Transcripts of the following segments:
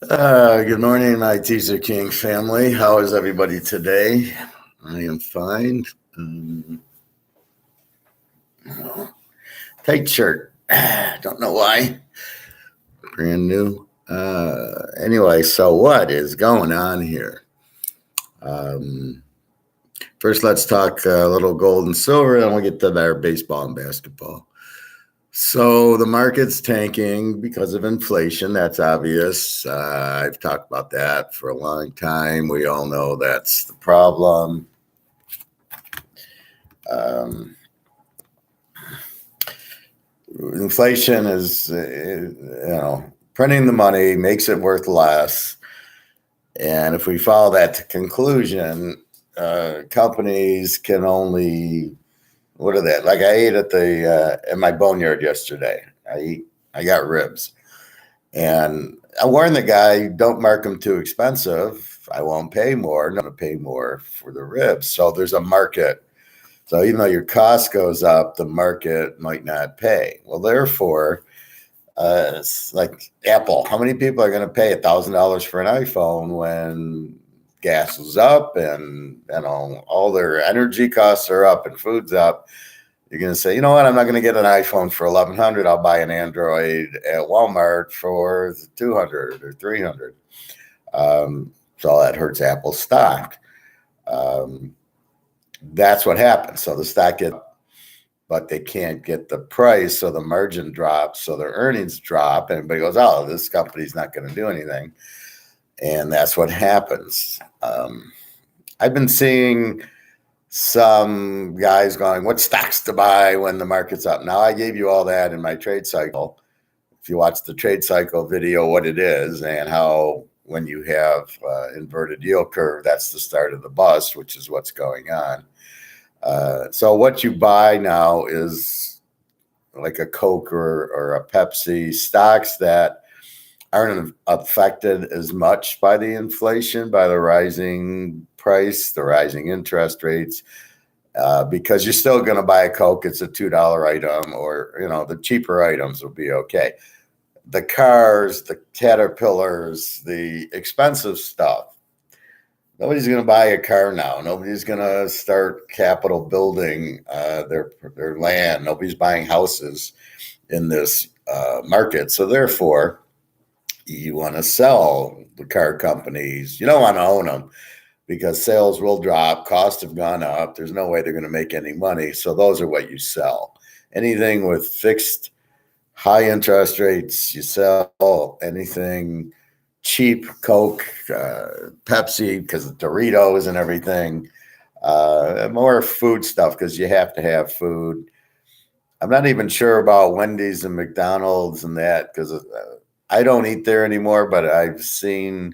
Good morning, my Teaserking family. How is everybody today? I am fine. Tight shirt. Don't know why. Brand new. Anyway, so what is going on here? First, let's talk a little gold and silver, and we'll get to our baseball and basketball. So the market's tanking because of inflation. That's obvious. I've talked about that for a long time. We all know that's the problem. Inflation is, printing the money makes it worth less. And if we follow that to conclusion, companies can only, what are that? Like I ate at my boneyard yesterday. I got ribs, and I warned the guy, don't mark them too expensive. I won't pay more. I'm going to pay more for the ribs. So there's a market. So even though your cost goes up, the market might not pay. Well, therefore, it's like Apple. How many people are going to pay $1,000 for an iPhone when gas is up and all their energy costs are up and food's up? You're going to say, you know what? I'm not going to get an iPhone for $1,100. I'll buy an Android at Walmart for $200 or $300. So that hurts Apple's stock. That's what happens. So the stock gets, but they can't get the price, so the margin drops, so their earnings drop, and everybody goes, oh, this company's not going to do anything. And that's what happens. I've been seeing some guys going, what stocks to buy when the market's up? Now, I gave you all that in my trade cycle. If you watch the trade cycle video, what it is and how when you have inverted yield curve, that's the start of the bust, which is what's going on. So what you buy now is like a Coke or a Pepsi, stocks that aren't affected as much by the inflation, by the rising price, the rising interest rates, because you're still going to buy a Coke. It's a $2 item, or, the cheaper items will be okay. The cars, the Caterpillars, the expensive stuff. Nobody's going to buy a car now. Nobody's going to start capital building their land. Nobody's buying houses in this market. So therefore, you want to sell the car companies. You don't want to own them because sales will drop. Costs have gone up. There's no way they're going to make any money. So those are what you sell. Anything with fixed high interest rates, you sell. Anything cheap, Coke, Pepsi, because of Doritos and everything. More food stuff because you have to have food. I'm not even sure about Wendy's and McDonald's and that because I don't eat there anymore, but I've seen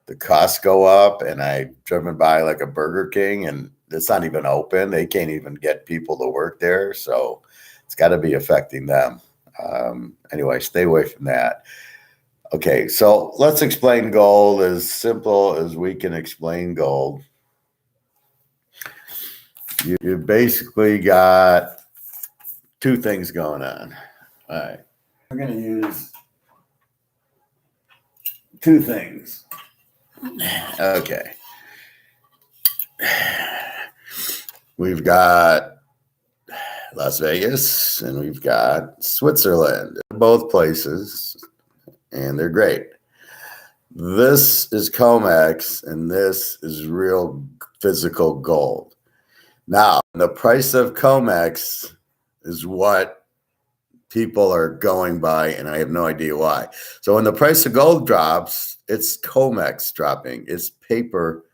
the costs go up, and I've driven by like a Burger King, and it's not even open. They can't even get people to work there. So it's got to be affecting them. Anyway, stay away from that. Okay, so let's explain gold as simple as we can explain gold. You basically got two things going on. All right, we're going to use two things. Okay. We've got Las Vegas and we've got Switzerland, both places, and they're great. This is COMEX, and this is real physical gold. Now, the price of COMEX is what people are going by, and I have no idea why. So when the price of gold drops, it's COMEX dropping. It's paper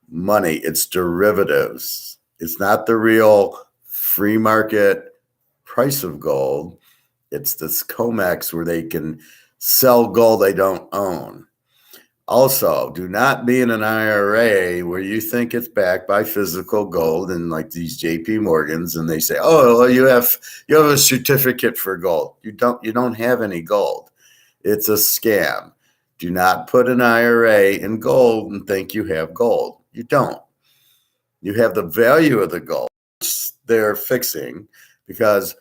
money. It's derivatives. It's not the real free market price of gold. It's this COMEX where they can sell gold they don't own. Also, do not be in an IRA where you think it's backed by physical gold and like these JP Morgans, and they say, "Oh, well, you have a certificate for gold." You don't have any gold. It's a scam. Do not put an IRA in gold and think you have gold. You don't. You have the value of the gold, which they're fixing, because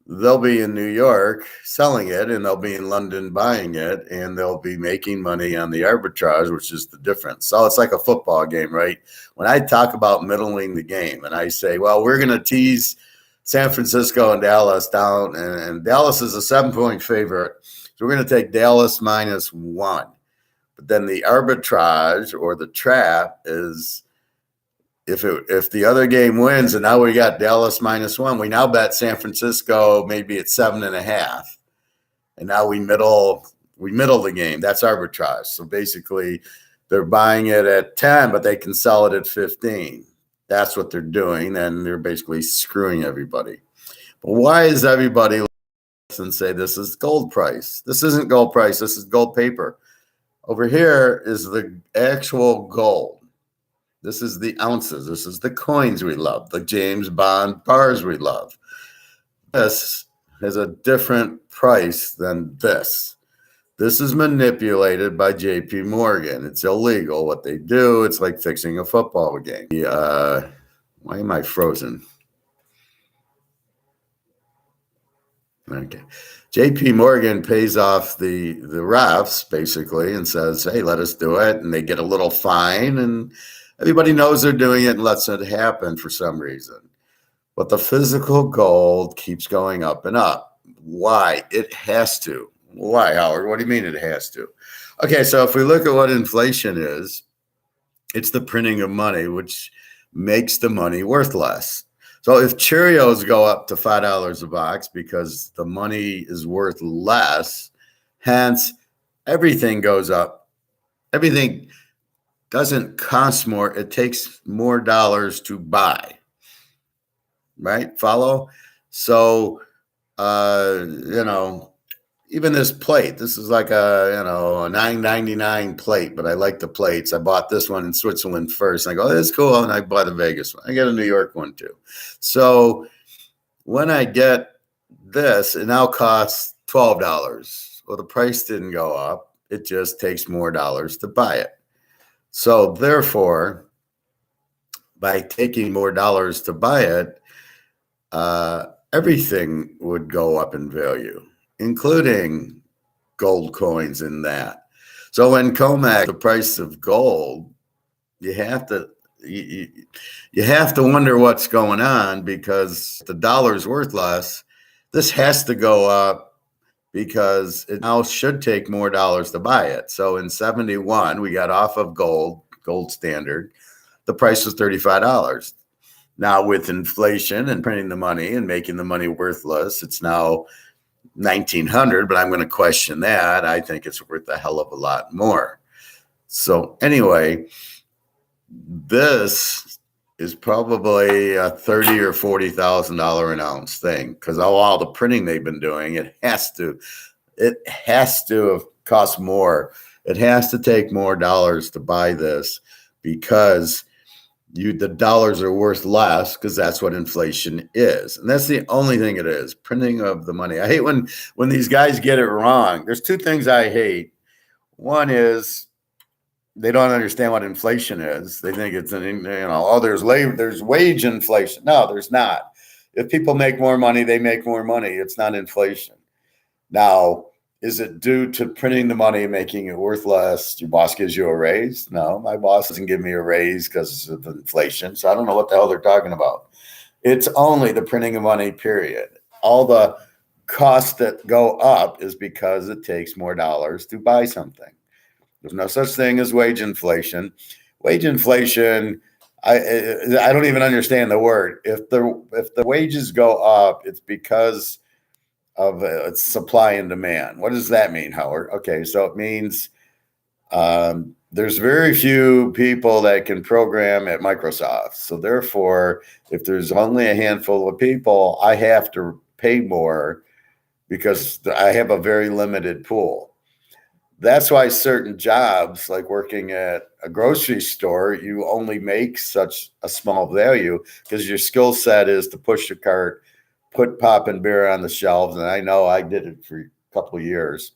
they'll be in New York selling it, and they'll be in London buying it, and they'll be making money on the arbitrage, which is the difference. So it's like a football game, right? When I talk about middling the game and I say, well, we're going to tease San Francisco and Dallas down, and Dallas is a 7-point favorite. So we're going to take Dallas -1. But then the arbitrage or the trap is if the other game wins and now we got Dallas -1, we now bet San Francisco maybe at 7.5. And now we middle the game. That's arbitrage. So basically they're buying it at 10, but they can sell it at 15. That's what they're doing. And they're basically screwing everybody. But why is everybody and say this is gold price? This isn't gold price. This is gold paper. Over here is the actual gold. This is the ounces. This is the coins we love, the James Bond bars we love. This has a different price than this. This is manipulated by JP Morgan. It's illegal what they do. It's like fixing a football game. Why am I frozen? Okay. JP Morgan pays off the refs basically and says, hey, let us do it. And they get a little fine, and everybody knows they're doing it and lets it happen for some reason. But the physical gold keeps going up and up. Why? It has to. Why, Howard? What do you mean it has to? Okay, so if we look at what inflation is, it's the printing of money, which makes the money worth less. So if Cheerios go up to $5 a box because the money is worth less, hence everything goes up. Everything doesn't cost more. It takes more dollars to buy. Right? Follow? So, even this plate, this is like a $9.99 plate, but I like the plates. I bought this one in Switzerland first. And I go, oh, that's cool. And I bought a Vegas one. I got a New York one too. So when I get this, it now costs $12. Well, the price didn't go up. It just takes more dollars to buy it. So therefore, by taking more dollars to buy it, everything would go up in value, including gold coins in that. So when COMEX, the price of gold, you have to wonder what's going on, because the dollar's worth less. This has to go up because it now should take more dollars to buy it. So in 71, we got off of gold standard. The price was $35. Now with inflation and printing the money and making the money worthless, it's now $1,900, but I'm going to question that. I think it's worth a hell of a lot more. So anyway, this is probably a $30,000 or $40,000 an ounce thing, because of all the printing they've been doing. It has to cost more. It has to take more dollars to buy this, because the dollars are worth less, because that's what inflation is. And that's the only thing it is, printing of the money. I hate when these guys get it wrong. There's two things I hate. One is they don't understand what inflation is. They think it's there's wage inflation. No, there's not. If people make more money, they make more money. It's not inflation. Now, is it due to printing the money and making it worth less? Your boss gives you a raise? No, my boss doesn't give me a raise because of inflation. So I don't know what the hell they're talking about. It's only the printing of money, period. All the costs that go up is because it takes more dollars to buy something. There's no such thing as wage inflation. Wage inflation, I don't even understand the word. If the wages go up, it's because of supply and demand. What does that mean, Howard? Okay, so it means there's very few people that can program at Microsoft. So therefore, if there's only a handful of people, I have to pay more because I have a very limited pool. That's why certain jobs, like working at a grocery store, you only make such a small value because your skill set is to push the cart, put pop and beer on the shelves. And I know I did it for a couple of years.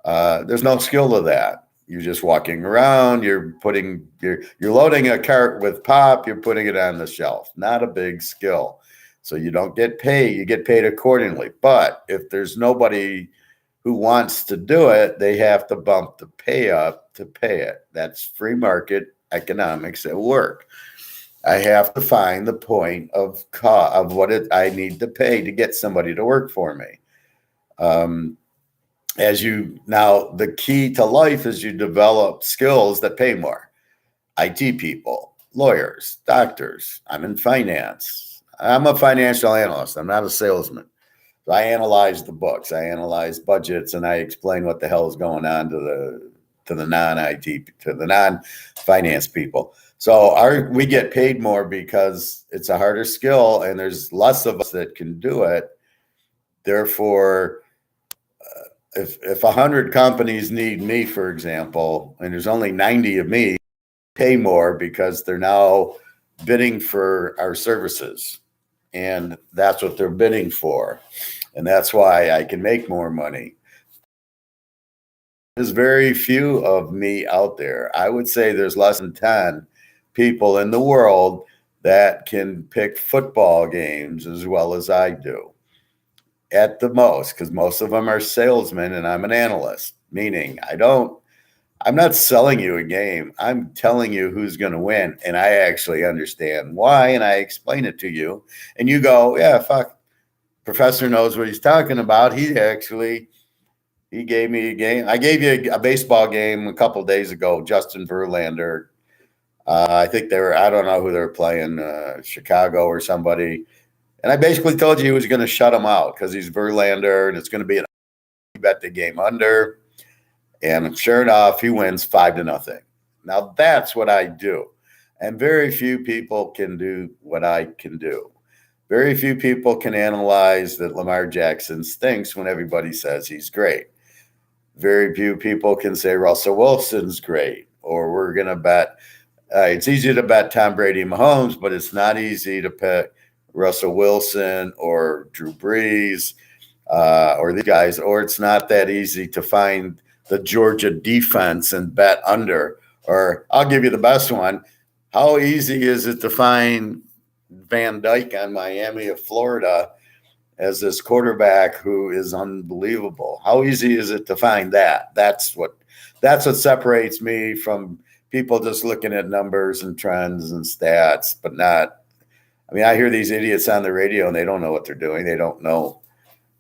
There's no skill to that. You're just walking around, you're loading a cart with pop, you're putting it on the shelf. Not a big skill. So you don't get paid, you get paid accordingly. But if there's nobody who wants to do it, they have to bump the pay up to pay it. That's free market economics at work. I have to find the point of what I need to pay to get somebody to work for me. Now the key to life is you develop skills that pay more. IT people, lawyers, doctors. I'm in finance. I'm a financial analyst. I'm not a salesman. So I analyze the books, I analyze budgets, and I explain what the hell is going on to the non-IT, to the non-finance people. So we get paid more because it's a harder skill, and there's less of us that can do it. Therefore, if 100 companies need me, for example, and there's only 90 of me, pay more because they're now bidding for our services. And that's what they're bidding for. And that's why I can make more money. There's very few of me out there. I would say there's less than 10 people in the world that can pick football games as well as I do. At the most, because most of them are salesmen and I'm an analyst, meaning I'm not selling you a game. I'm telling you who's going to win. And I actually understand why. And I explain it to you. And you go, yeah, fuck. Professor knows what he's talking about. He gave me a game. I gave you a baseball game a couple of days ago, Justin Verlander. I think I don't know who they're playing, Chicago or somebody. And I basically told you he was going to shut him out because he's Verlander and it's going to be bet the game under. And sure enough, he wins 5-0. Now that's what I do. And very few people can do what I can do. Very few people can analyze that Lamar Jackson stinks when everybody says he's great. Very few people can say Russell Wilson's great, or we're going to bet. It's easy to bet Tom Brady and Mahomes, but it's not easy to pick Russell Wilson or Drew Brees or these guys, or it's not that easy to find the Georgia defense and bet under. Or I'll give you the best one. How easy is it to find Van Dyke on Miami of Florida as this quarterback who is unbelievable? How easy is it to find that? That's what separates me from people just looking at numbers and trends and stats, but not. I mean, I hear these idiots on the radio and they don't know what they're doing. They don't know.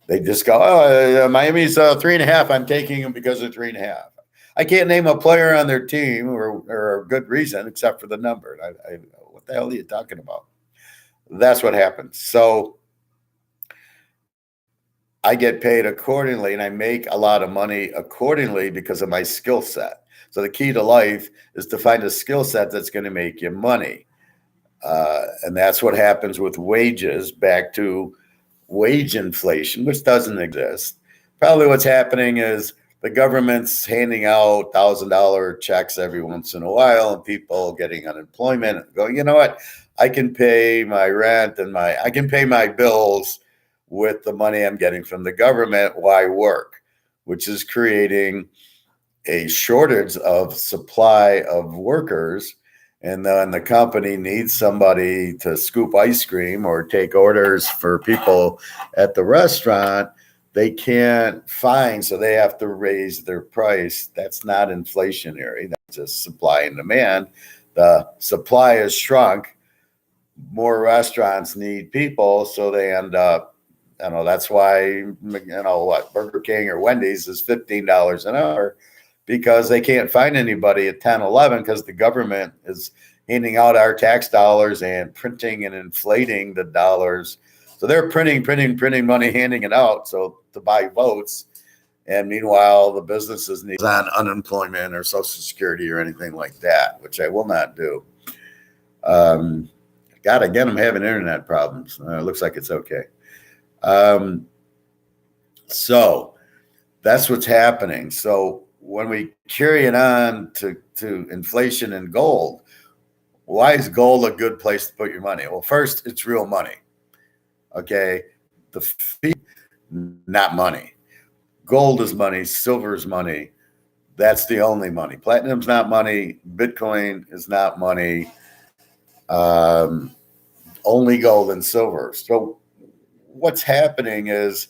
They just go, oh, Miami's 3.5. I'm taking them because of 3.5. I can't name a player on their team or a good reason except for the number. What the hell are you talking about? That's what happens. So I get paid accordingly and I make a lot of money accordingly because of my skill set. So the key to life is to find a skill set that's going to make you money. And that's what happens with wages, back to wage inflation, which doesn't exist. Probably what's happening is the government's handing out $1,000 checks every once in a while and people getting unemployment and going, you know what? I can pay my rent and I can pay my bills with the money I'm getting from the government. Why work? Which is creating a shortage of supply of workers. And then the company needs somebody to scoop ice cream or take orders for people at the restaurant. They can't find, so they have to raise their price. That's not inflationary. That's just supply and demand. The supply has shrunk. More restaurants need people, so they end up, that's why, Burger King or Wendy's is $15 an hour, because they can't find anybody at 10, 11 because the government is handing out our tax dollars and printing and inflating the dollars. So they're printing money, handing it out to buy votes. And meanwhile, the businesses need on unemployment or Social Security or anything like that, which I will not do. God, again, I'm having internet problems. It looks like it's okay. So that's what's happening. So when we carry it on to inflation and gold, why is gold a good place to put your money? Well, first, it's real money. Okay. The fee, not money. Gold is money. Silver is money. That's the only money. Platinum's not money. Bitcoin is not money. only gold and silver. So what's happening is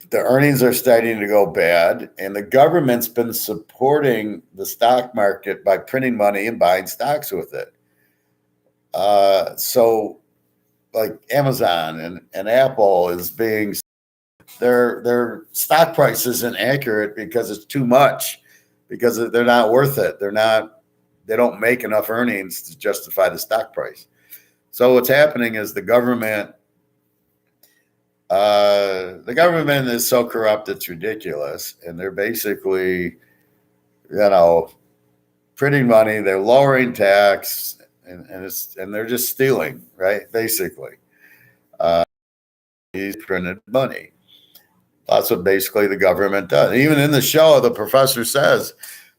the earnings are starting to go bad, and the government's been supporting the stock market by printing money and buying stocks with it. So like Amazon and Apple is being their stock price isn't accurate because it's too much, because they're not worth it. They don't make enough earnings to justify the stock price. So what's happening is the government is so corrupt it's ridiculous, and they're basically, printing money. They're lowering tax, and they're just stealing, right? Basically, he's printed money. That's what basically the government does. Even in the show, the professor says,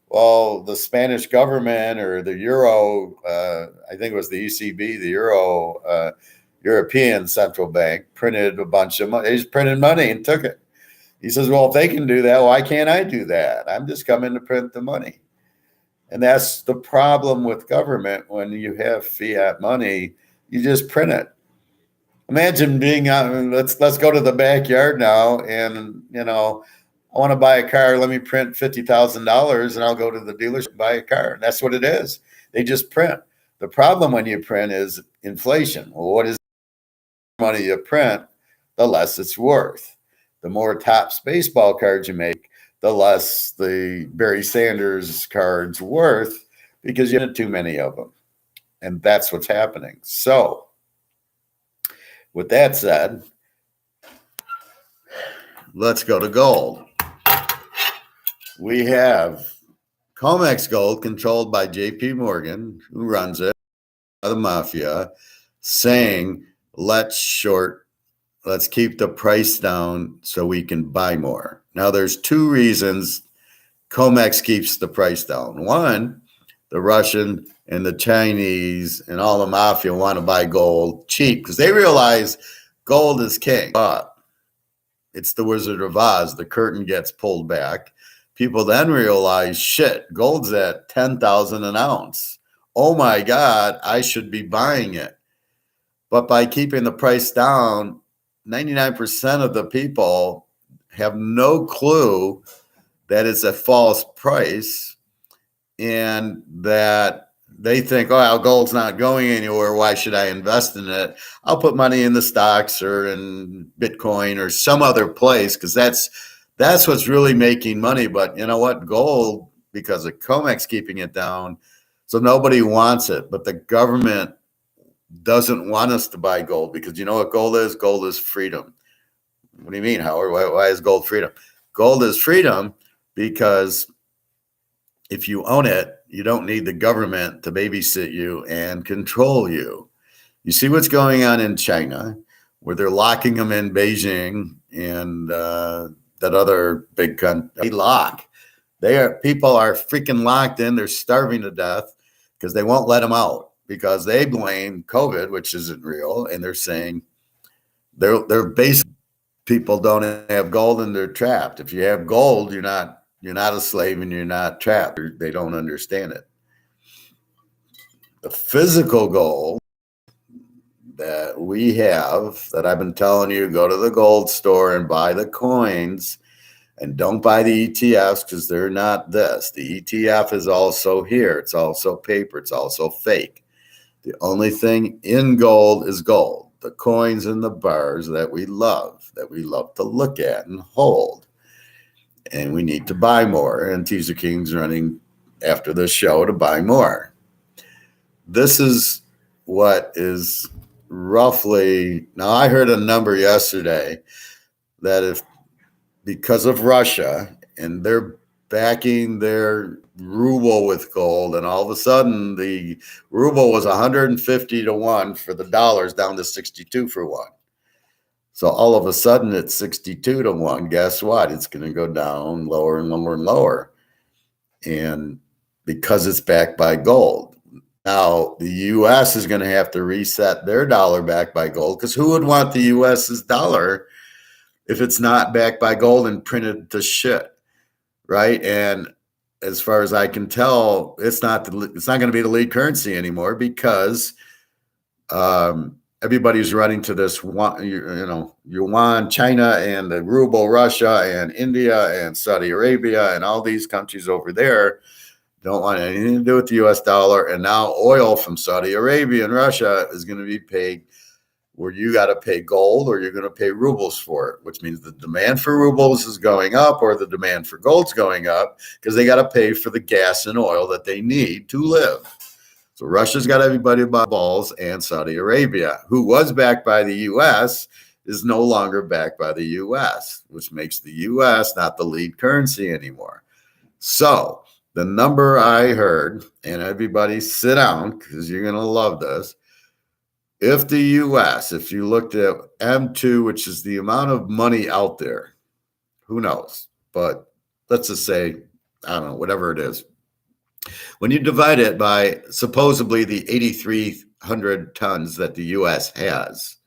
well, the Spanish government or the Euro, I think it was the ECB, the European Central Bank, printed a bunch of money. They just printed money and took it. He says, well, if they can do that, why can't I do that? I'm just coming to print the money. And that's the problem with government. When you have fiat money, you just print it. Imagine being on, let's go to the backyard now, and I want to buy a car. Let me print $50,000, and I'll go to the dealership and buy a car. And that's what it is. They just print. The problem when you print is inflation. Well, what is the money you print? The less it's worth. The more Topps baseball cards you make, the less the Barry Sanders cards worth, because you have too many of them. And that's what's happening. So with that said, let's go to gold. We have COMEX Gold, controlled by JP Morgan, who runs it, the mafia, saying, let's keep the price down so we can buy more. Now, there's two reasons COMEX keeps the price down. One, the Russian and the Chinese and all the mafia want to buy gold cheap because they realize gold is king. But it's the Wizard of Oz. The curtain gets pulled back. People then realize, shit, gold's at $10,000 an ounce. Oh my God, I should be buying it. But by keeping the price down, 99% of the people have no clue that it's a false price, and that they think, oh, gold's not going anywhere. Why should I invest in it? I'll put money in the stocks or in Bitcoin or some other place, because that's what's really making money. But you know what? Gold, because of COMEX keeping it down, so nobody wants it. But the government doesn't want us to buy gold, because you know what gold is? Gold is freedom. What do you mean, Howard? Why is gold freedom? Gold is freedom because if you own it, you don't need the government to babysit you and control you. You see what's going on in China, where they're locking them in Beijing and that other big country. People are freaking locked in. They're starving to death because they won't let them out, because they blame COVID, which isn't real, and they're saying they're basically, people don't have gold and they're trapped. If you have gold, you're not a slave and you're not trapped. They don't understand it. The physical gold that we have, that I've been telling you, go to the gold store and buy the coins, and don't buy the ETFs, because they're not this. The ETF is also here. It's also paper. It's also fake. The only thing in gold is gold. The coins and the bars that we love to look at and hold. And we need to buy more. And Teaserking's running after the show to buy more. This is what is roughly, now I heard a number yesterday that if, because of Russia and they're backing their ruble with gold, and all of a sudden the ruble was 150 to 1 for the dollars, down to 62 for 1. So all of a sudden it's 62 to 1. Guess what? It's going to go down lower and lower and lower. And because it's backed by gold. Now the U.S. is going to have to reset their dollar backed by gold, because who would want the U.S.'s dollar if it's not backed by gold and printed to shit, right? And as far as I can tell, it's not going to be the lead currency anymore, because Everybody's running to this one, yuan, China, and the ruble, Russia, and India, and Saudi Arabia, and all these countries over there don't want anything to do with the U.S. dollar. And now oil from Saudi Arabia and Russia is going to be paid where you got to pay gold or you're going to pay rubles for it, which means the demand for rubles is going up or the demand for gold's going up because they got to pay for the gas and oil that they need to live. So Russia's got everybody by balls, and Saudi Arabia, who was backed by the U.S., is no longer backed by the U.S., which makes the U.S. not the lead currency anymore. So the number I heard, and everybody sit down because you're going to love this. If the U.S., if you looked at M2, which is the amount of money out there, who knows? But let's just say, I don't know, whatever it is. When you divide it by supposedly the 8,300 tons that the U.S. has.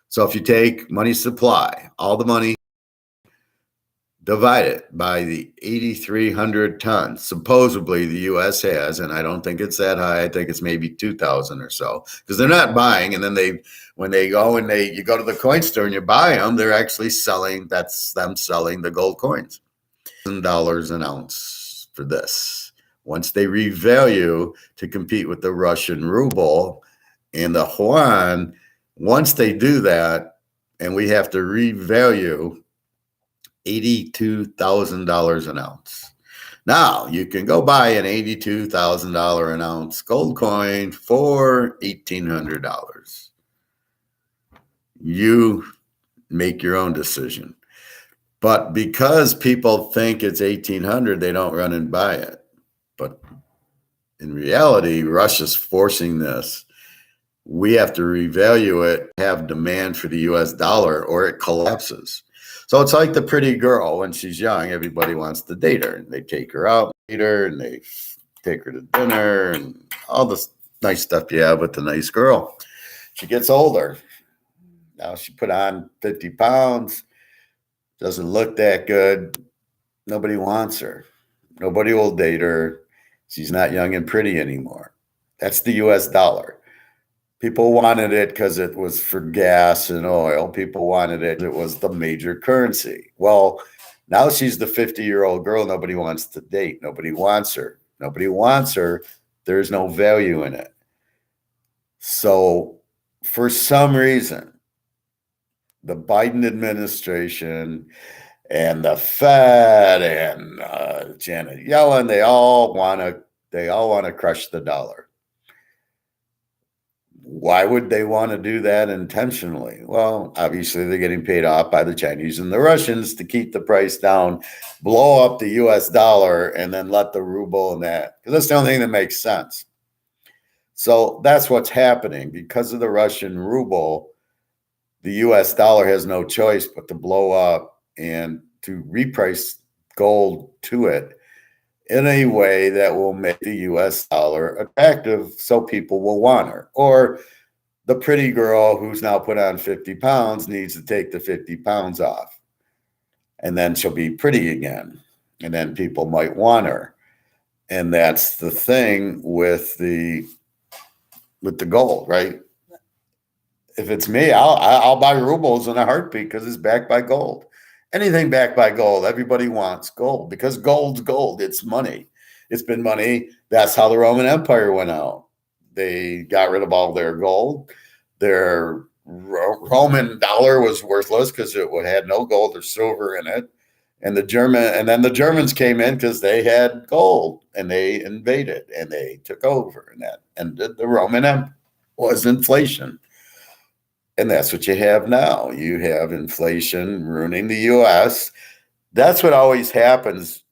So if you take money supply, all the money, divide it by the 8,300 tons supposedly the U.S. has, and I don't think it's that high. I think it's maybe 2,000 or so because they're not buying. And then when they go and you go to the coin store and you buy them, they're actually selling. That's them selling the gold coins. $1,000 an ounce for this. Once they revalue to compete with the Russian ruble and the yuan, once they do that, and we have to revalue $82,000 an ounce. Now, you can go buy an $82,000 an ounce gold coin for $1,800. You make your own decision. But because people think it's $1,800, they don't run and buy it. But in reality, Russia's forcing this. We have to revalue it, have demand for the U.S. dollar, or it collapses. So it's like the pretty girl when she's young. Everybody wants to date her. And they take her out, date her, and they take her to dinner and all this nice stuff you have with the nice girl. She gets older. Now she put on 50 pounds, doesn't look that good. Nobody wants her. Nobody will date her. She's not young and pretty anymore. That's the U.S. dollar. People wanted it because it was for gas and oil. People wanted it. It was the major currency. Well, now she's the 50-year-old girl nobody wants to date. Nobody wants her. Nobody wants her. There's no value in it. So for some reason, the Biden administration and the Fed and Janet Yellen, they all want to crush the dollar. Why would they want to do that intentionally? Well, obviously they're getting paid off by the Chinese and the Russians to keep the price down, blow up the U.S. dollar, and then let the ruble and that, because that's the only thing that makes sense. So that's what's happening. Because of the Russian ruble, the U.S. dollar has no choice but to blow up and to reprice gold to it in a way that will make the U.S. dollar attractive so people will want her. Or the pretty girl who's now put on 50 pounds needs to take the 50 pounds off. And then she'll be pretty again. And then people might want her. And that's the thing with the gold, right? If it's me, I'll buy rubles in a heartbeat because it's backed by gold. Anything backed by gold, everybody wants gold because gold's gold. It's money. It's been money. That's how the Roman Empire went out. They got rid of all their gold. Their Roman dollar was worthless because it had no gold or silver in it. And then the Germans came in because they had gold and they invaded and they took over, and that ended the Roman Empire. Was inflation. And that's what you have now. You have inflation ruining the U.S. That's what always happens.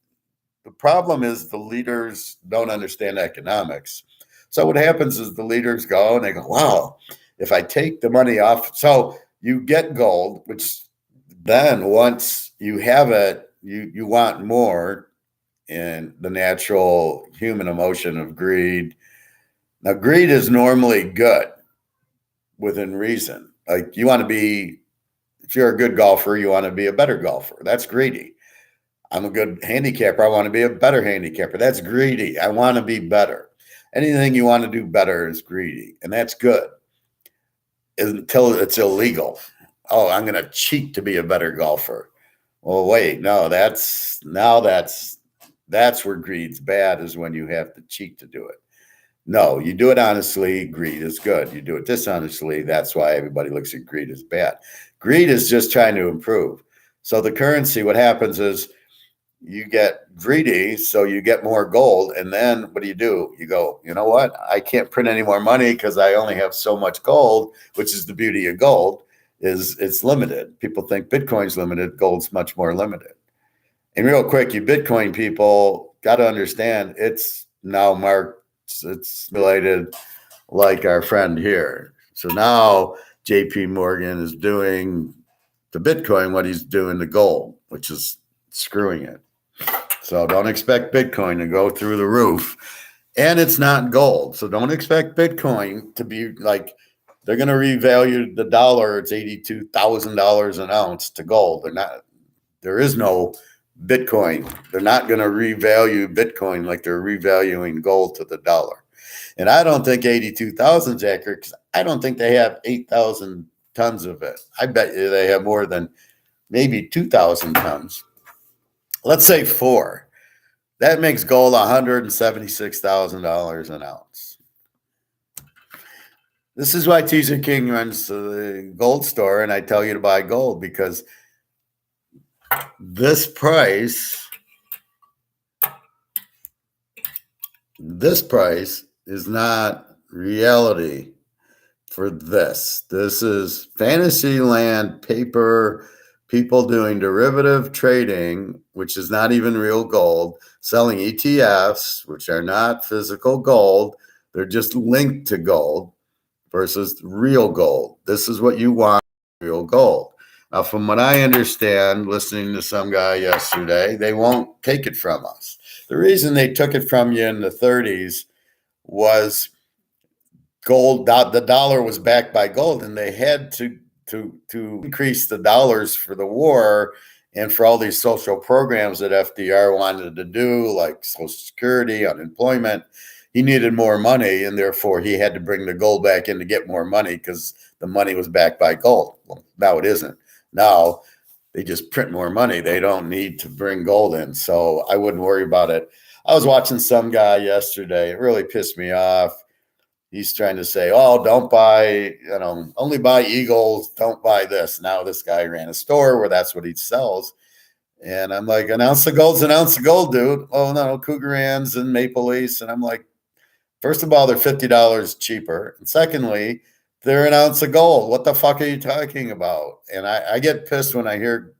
The problem is the leaders don't understand economics. So what happens is the leaders go and they go, wow, if I take the money off. So you get gold, which then once you have it, you want more. And the natural human emotion of greed. Now, greed is normally good within reason. Like you want to be, if you're a good golfer, you want to be a better golfer. That's greedy. I'm a good handicapper. I want to be a better handicapper. That's greedy. I want to be better. Anything you want to do better is greedy, and that's good. until it's illegal. Oh, I'm going to cheat to be a better golfer. Well, wait, no, that's where greed's bad, is when you have to cheat to do it. No, you do it honestly, greed is good. You do it dishonestly, that's why everybody looks at greed as bad. Greed is just trying to improve. So the currency, what happens is you get greedy, so you get more gold, and then what do? You go, you know what? I can't print any more money because I only have so much gold, which is the beauty of gold, is it's limited. People think Bitcoin's limited, gold's much more limited. And real quick, you Bitcoin people got to understand it's now marked, it's related like our friend here. So now JP Morgan is doing to Bitcoin what he's doing to gold, which is screwing it. So don't expect Bitcoin to go through the roof. And it's not gold. So don't expect Bitcoin to be like, they're going to revalue the dollar. It's $82,000 an ounce to gold. There is no Bitcoin. They're not going to revalue Bitcoin like they're revaluing gold to the dollar. And I don't think 82,000 is accurate, because I don't think they have 8,000 tons of it. I bet you they have more than maybe 2,000 tons. Let's say 4. That makes gold $176,000 an ounce. This is why Teaserking runs the gold store, and I tell you to buy gold, because this price is not reality for this. This is fantasy land paper, people doing derivative trading, which is not even real gold, selling ETFs, which are not physical gold. They're just linked to gold versus real gold. This is what you want, real gold. Now, from what I understand, listening to some guy yesterday, they won't take it from us. The reason they took it from you in the 30s was gold. The dollar was backed by gold, and they had to increase the dollars for the war and for all these social programs that FDR wanted to do, like Social Security, unemployment. He needed more money, and therefore he had to bring the gold back in to get more money, because the money was backed by gold. Well, now it isn't. Now they just print more money. They don't need to bring gold in. So I wouldn't worry about it. I was watching some guy yesterday. It really pissed me off. He's trying to say, oh, don't buy, only buy Eagles, don't buy this. Now this guy ran a store where that's what he sells. And I'm like, an ounce of gold's an ounce of gold, dude. Oh, no, Cougarans and Maple Leafs. And I'm like, first of all, they're $50 cheaper. And secondly, they're an ounce of gold. What the fuck are you talking about? And I get pissed when I hear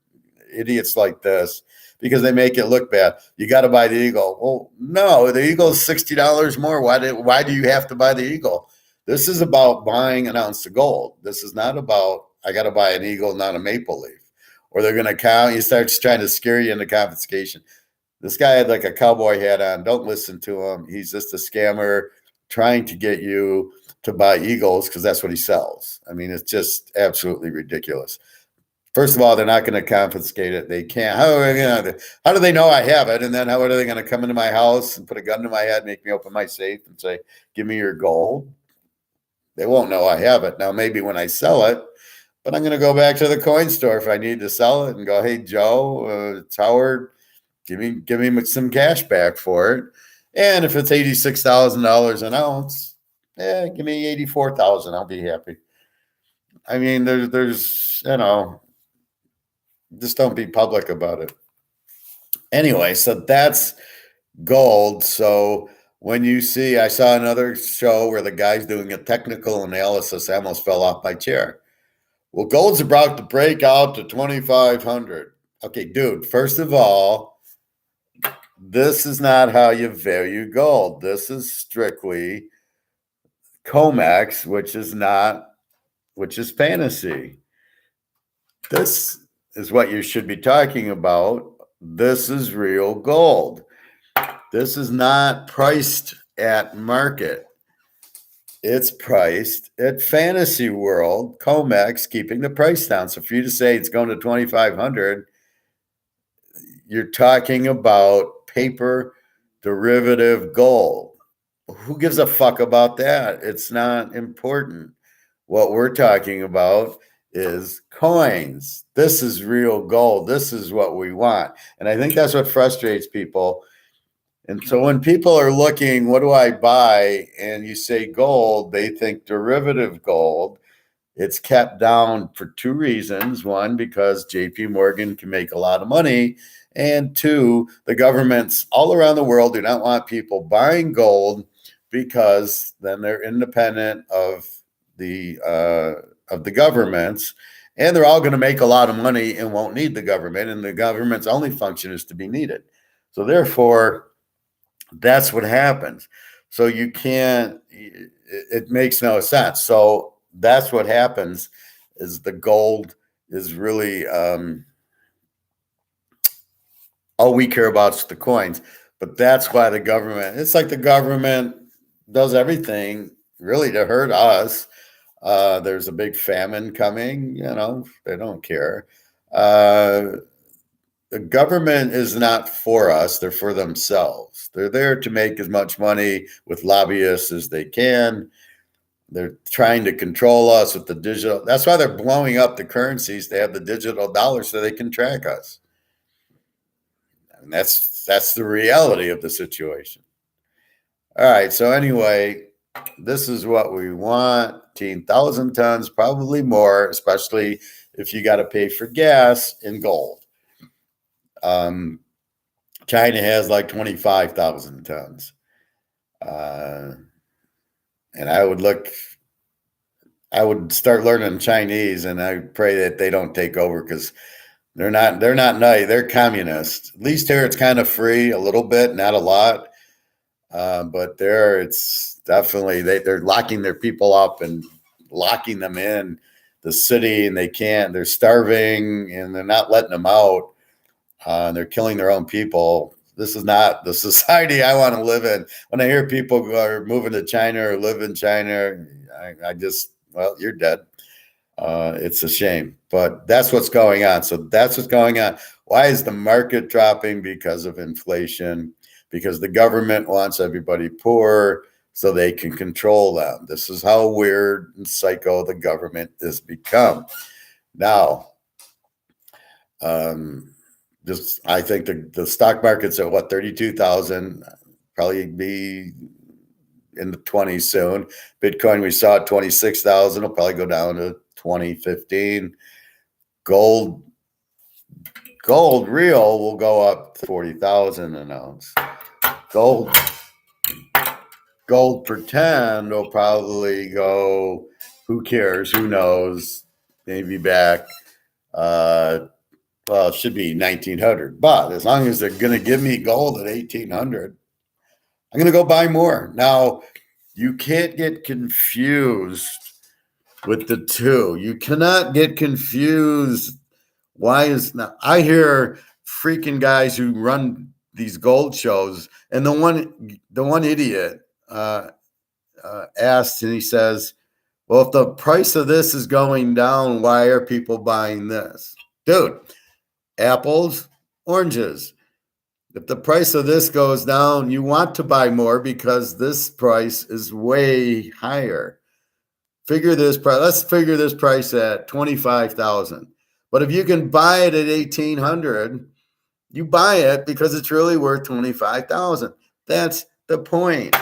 idiots like this, because they make it look bad. You got to buy the Eagle. Well, no, the Eagle is $60 more. Why do you have to buy the Eagle? This is about buying an ounce of gold. This is not about, I got to buy an Eagle, not a Maple Leaf. Or they're going to count. You start trying to scare you into confiscation. This guy had like a cowboy hat on. Don't listen to him. He's just a scammer trying to get you to buy Eagles, because that's what he sells. I mean, it's just absolutely ridiculous. First of all, they're not going to confiscate it. They can't. How do they know I have it? And then how are they going to come into my house and put a gun to my head, make me open my safe and say, give me your gold? They won't know I have it. Now, maybe when I sell it, but I'm going to go back to the coin store if I need to sell it and go, hey, Joe, it's Howard, give me some cash back for it. And if it's $86,000 an ounce, give me $84,000. I'll be happy. I mean, there's just don't be public about it. Anyway, so that's gold. So when you see, I saw another show where the guy's doing a technical analysis. I almost fell off my chair. Well, gold's about to break out to 2,500. Okay, dude, first of all, this is not how you value gold. This is strictly COMEX, which is fantasy. This is what you should be talking about. This is real gold. This is not priced at market. It's priced at fantasy world, COMEX, keeping the price down. So for you to say it's going to 2,500, you're talking about paper derivative gold. Who gives a fuck about that? It's not important. What we're talking about is coins. This is real gold. This is what we want. And I think that's what frustrates people. And so when people are looking, what do I buy? And you say gold, they think derivative gold. It's kept down for two reasons. One, because JP Morgan can make a lot of money. And two, the governments all around the world do not want people buying gold because then they're independent of the governments, and they're all going to make a lot of money and won't need the government. And the government's only function is to be needed. So therefore, that's what happens. So you can't. It makes no sense. So that's what happens. Is the gold is really all we care about is the coins. But that's why the government. It's like the government does everything really to hurt us. There's a big famine coming. They don't care. The government is not for us. They're for themselves. They're there to make as much money with lobbyists as they can. They're trying to control us with the digital. That's why they're blowing up the currencies. They have the digital dollar so they can track us. And that's the reality of the situation. All right. So anyway, this is what we want. 18,000 tons, probably more, especially if you got to pay for gas in gold. China has like 25,000 tons. And I would start learning Chinese, and I pray that they don't take over because they're not nice. They're communist. At least here it's kind of free a little bit, not a lot. But there it's definitely, they're locking their people up and locking them in the city, and they're starving, and they're not letting them out. They're killing their own people. This is not the society I want to live in. When I hear people are moving to China or live in China, I just, well, you're dead. It's a shame, but that's what's going on. So that's what's going on. Why is the market dropping? Because of inflation, because the government wants everybody poor so they can control them. This is how weird and psycho the government has become. Now, I think the stock market's at what, 32,000, probably be in the 20s soon. Bitcoin, we saw at 26,000, will probably go down to 2015. Gold real will go up to 40,000 an ounce. Gold pretend will probably go, who cares, who knows, maybe back. Well, it should be 1900, but as long as they're going to give me gold at 1800, I'm going to go buy more. Now, you can't get confused with the two. You cannot get confused. I hear freaking guys who run these gold shows, and the one idiot asked, and he says, well, if the price of this is going down, why are people buying this? Dude, apples, oranges. If the price of this goes down, you want to buy more because this price is way higher. Let's figure this price at 25,000. But if you can buy it at 1,800, you buy it because it's really worth 25,000. That's the point.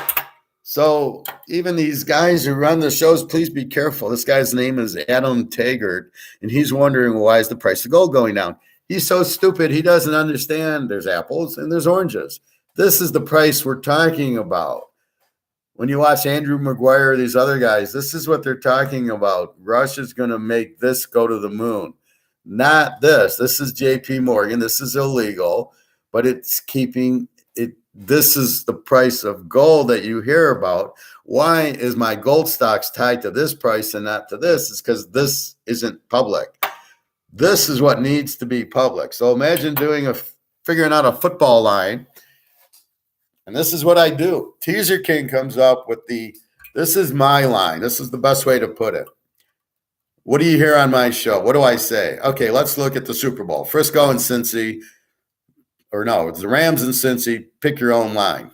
So even these guys who run the shows, please be careful. This guy's name is Adam Taggart, and he's wondering, why is the price of gold going down? He's so stupid, he doesn't understand there's apples and there's oranges. This is the price we're talking about. When you watch Andrew Maguire, these other guys, this is what they're talking about. Russia's going to make this go to the moon. Not this. This is JP Morgan. This is illegal, but it's keeping it. This is the price of gold that you hear about. Why is my gold stocks tied to this price and not to this? It's because this isn't public. This is what needs to be public. So imagine figuring out a football line. And this is what I do. Teaserking comes up with this is my line. This is the best way to put it. What do you hear on my show? What do I say? Okay, let's look at the Super Bowl. Frisco and Cincy, or no, it's the Rams and Cincy. Pick your own line.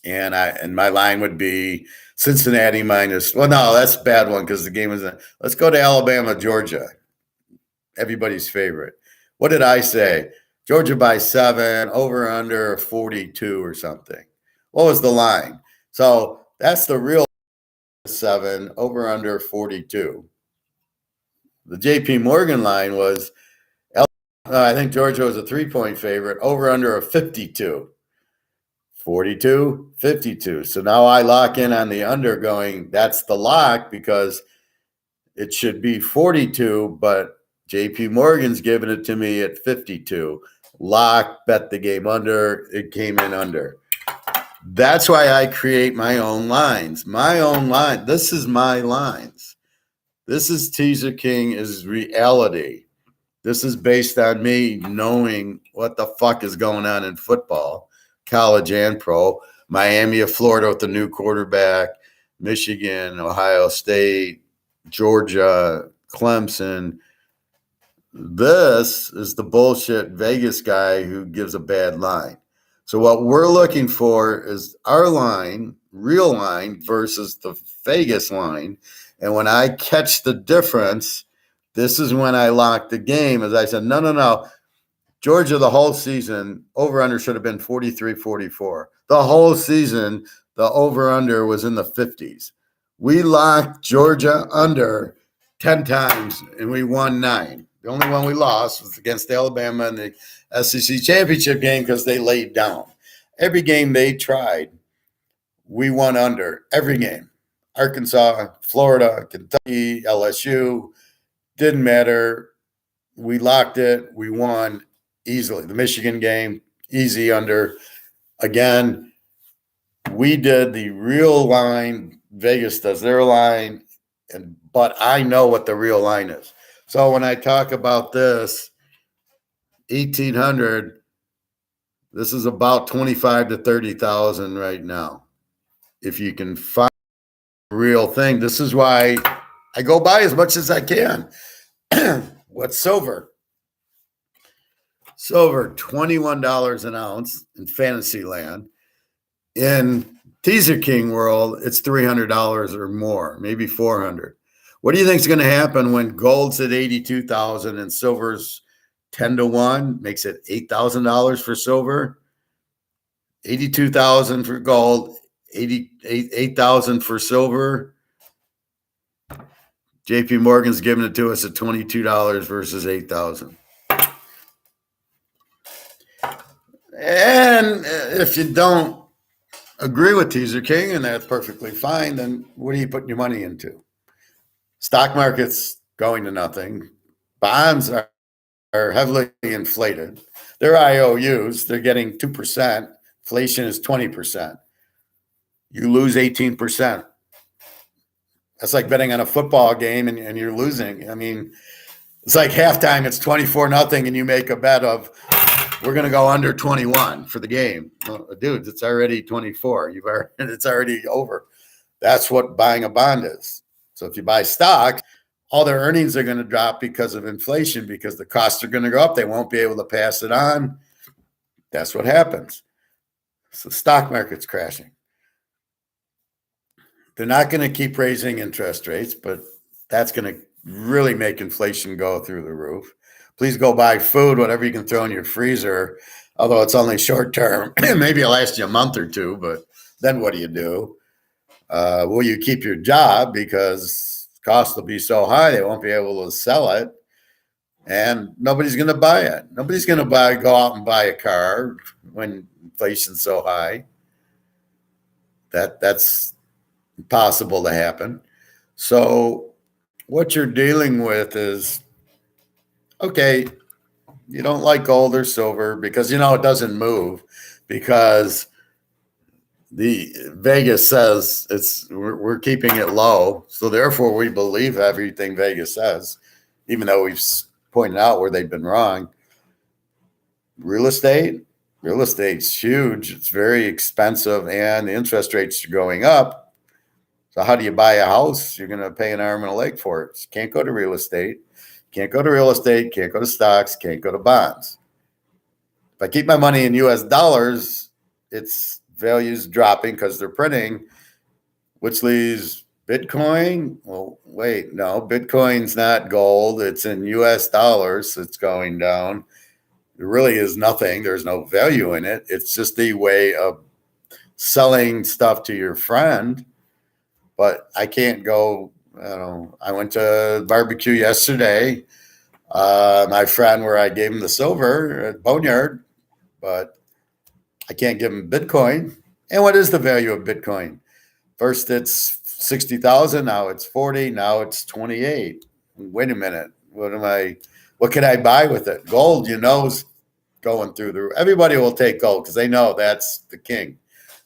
And my line would be Cincinnati minus. Well, no, that's a bad one because the game is. Let's go to Alabama, Georgia. Everybody's favorite. What did I say? Georgia by 7, over under 42 or something. What was the line? So that's the real 7, over under 42. The JP Morgan line was, I think Georgia was a 3-point favorite, over under a 52. 42, 52. So now I lock in on the under going, that's the lock because it should be 42, but JP Morgan's giving it to me at 52. Lock, bet the game under. It came in under. That's why I create my own lines. My own line. This is my lines. This is Teaserking is reality. This is based on me knowing what the fuck is going on in football, college and pro. Miami of Florida with the new quarterback, Michigan, Ohio State, Georgia, Clemson. This is the bullshit Vegas guy who gives a bad line. So what we're looking for is our line, real line versus the Vegas line. And when I catch the difference, this is when I lock the game. As I said, no. Georgia, the whole season, over-under should have been 43-44. The whole season, the over-under was in the 50s. We locked Georgia under 10 times, and we won 9. The only one we lost was against Alabama in the SEC championship game because they laid down. Every game they tried, we won under. Every game. Arkansas, Florida, Kentucky, LSU, didn't matter. We locked it. We won easily. The Michigan game, easy under. Again, we did the real line. Vegas does their line, but I know what the real line is. So when I talk about this, 1,800, this is about 25 to 30,000 right now. If you can find a real thing, this is why I go buy as much as I can. What's silver? Silver, $21 an ounce in fantasy land. In Teaserking world, it's $300 or more, maybe $400. What do you think is going to happen when gold's at 82,000 and silver's 10 to 1? Makes it $8,000 for silver, 82,000 for gold, 8,000 for silver. JP Morgan's giving it to us at $22 versus 8,000. And if you don't agree with Teaserking, and that's perfectly fine, then what are you putting your money into? Stock market's going to nothing. Bonds are heavily inflated. They're IOUs. They're getting 2%. Inflation is 20%. You lose 18%. That's like betting on a football game and you're losing. I mean, it's like halftime, it's 24-0, and you make a bet of we're going to go under 21 for the game. Well, dude, it's already 24. It's already over. That's what buying a bond is. So if you buy stocks, all their earnings are going to drop because of inflation, because the costs are going to go up. They won't be able to pass it on. That's what happens. So the stock market's crashing. They're not going to keep raising interest rates, but that's going to really make inflation go through the roof. Please go buy food, whatever you can throw in your freezer, although it's only short term. Maybe it'll last you a month or two, but then what do? Will you keep your job because costs will be so high they won't be able to sell it, and nobody's going to buy it. Nobody's going to go out and buy a car when inflation's so high. That's impossible to happen. So what you're dealing with is, okay, you don't like gold or silver because it doesn't move, because the Vegas says we're keeping it low. So therefore we believe everything Vegas says, even though we've pointed out where they've been wrong. Real estate's huge. It's very expensive, and the interest rates are going up. So how do you buy a house? You're going to pay an arm and a leg for it. You can't go to real estate. Can't go to stocks, can't go to bonds. If I keep my money in US dollars, its value's dropping because they're printing. which leaves Bitcoin. Well, wait, no, Bitcoin's not gold. It's in US dollars. It's going down. There really is nothing. There's no value in it. It's just a way of selling stuff to your friend. But I can't go, I went to barbecue yesterday. My friend, where I gave him the silver at Boneyard, but I can't give him Bitcoin. And what is the value of Bitcoin? First it's 60,000, now it's 40, now it's 28. Wait a minute. What can I buy with it? Gold, is going through the roof. Everybody will take gold because they know that's the king.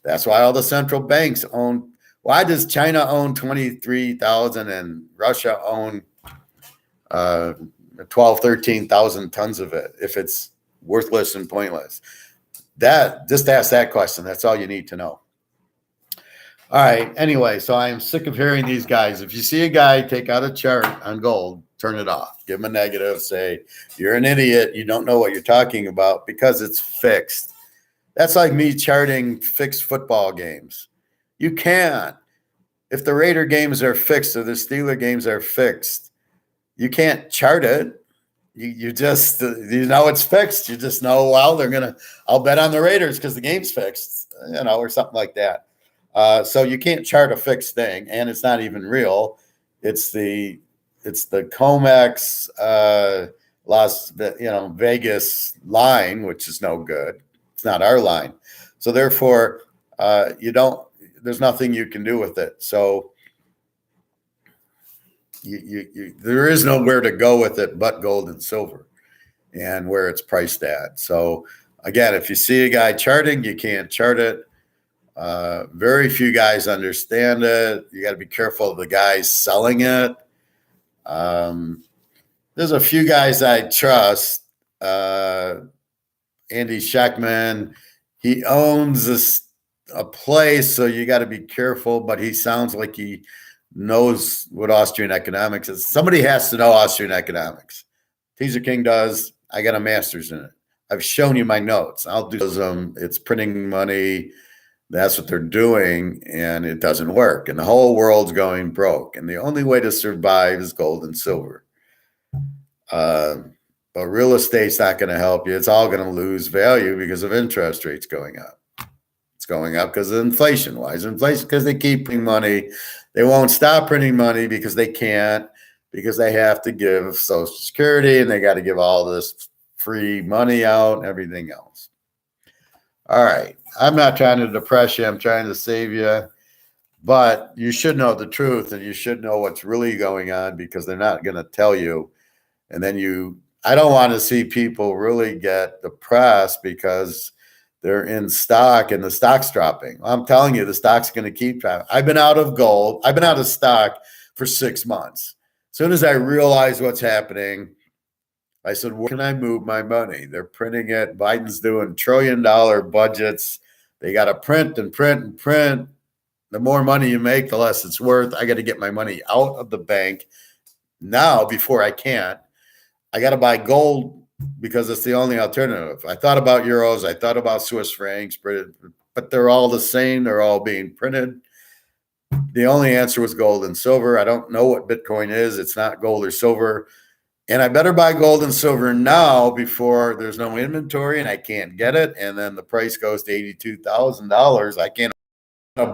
That's why all the central banks own. Why does China own 23,000 and Russia own 12, 13,000 tons of it if it's worthless and pointless? Just ask that question. That's all you need to know. All right. Anyway, so I am sick of hearing these guys. If you see a guy take out a chart on gold, turn it off. Give him a negative. Say, you're an idiot. You don't know what you're talking about because it's fixed. That's like me charting fixed football games. You can't. If the Raider games are fixed or the Steeler games are fixed, you can't chart it. You just, it's fixed. You just know, well, I'll bet on the Raiders because the game's fixed, or something like that. So you can't chart a fixed thing, and it's not even real. It's the COMEX Vegas line, which is no good. It's not our line. So therefore, there's nothing you can do with it. So there is nowhere to go with it but gold and silver and where it's priced at. So again, if you see a guy charting, you can't chart it. Very few guys understand it. You got to be careful of the guys selling it. There's a few guys I trust. Andy Scheckman, he owns a place, so you got to be careful, but he sounds like he knows what Austrian economics is. Somebody has to know Austrian economics. Teaserking does. I got a master's in it. I've shown you my notes. I'll do some. It's printing money. That's what they're doing, and it doesn't work. And the whole world's going broke. And the only way to survive is gold and silver. But real estate's not going to help you. It's all going to lose value because of interest rates going up. It's going up because of inflation. Why is inflation? Because they keep printing money. They won't stop printing money because they can't, because they have to give Social Security and they got to give all this free money out and everything else. All right. I'm not trying to depress you. I'm trying to save you. But you should know the truth, and you should know what's really going on, because they're not going to tell you. And then I don't want to see people really get depressed because they're in stock and the stock's dropping. I'm telling you, the stock's going to keep dropping. I've been out of gold. I've been out of stock for 6 months. As soon as I realized what's happening, I said, where can I move my money? They're printing it. Biden's doing $1 trillion budgets. They got to print and print and print. The more money you make, the less it's worth. I got to get my money out of the bank now before I can't. I got to buy gold because it's the only alternative. I thought about euros. I thought about Swiss francs, but they're all the same. They're all being printed. The only answer was gold and silver. I don't know what Bitcoin is. It's not gold or silver. And I better buy gold and silver now before there's no inventory and I can't get it. And then the price goes to $82,000. I can't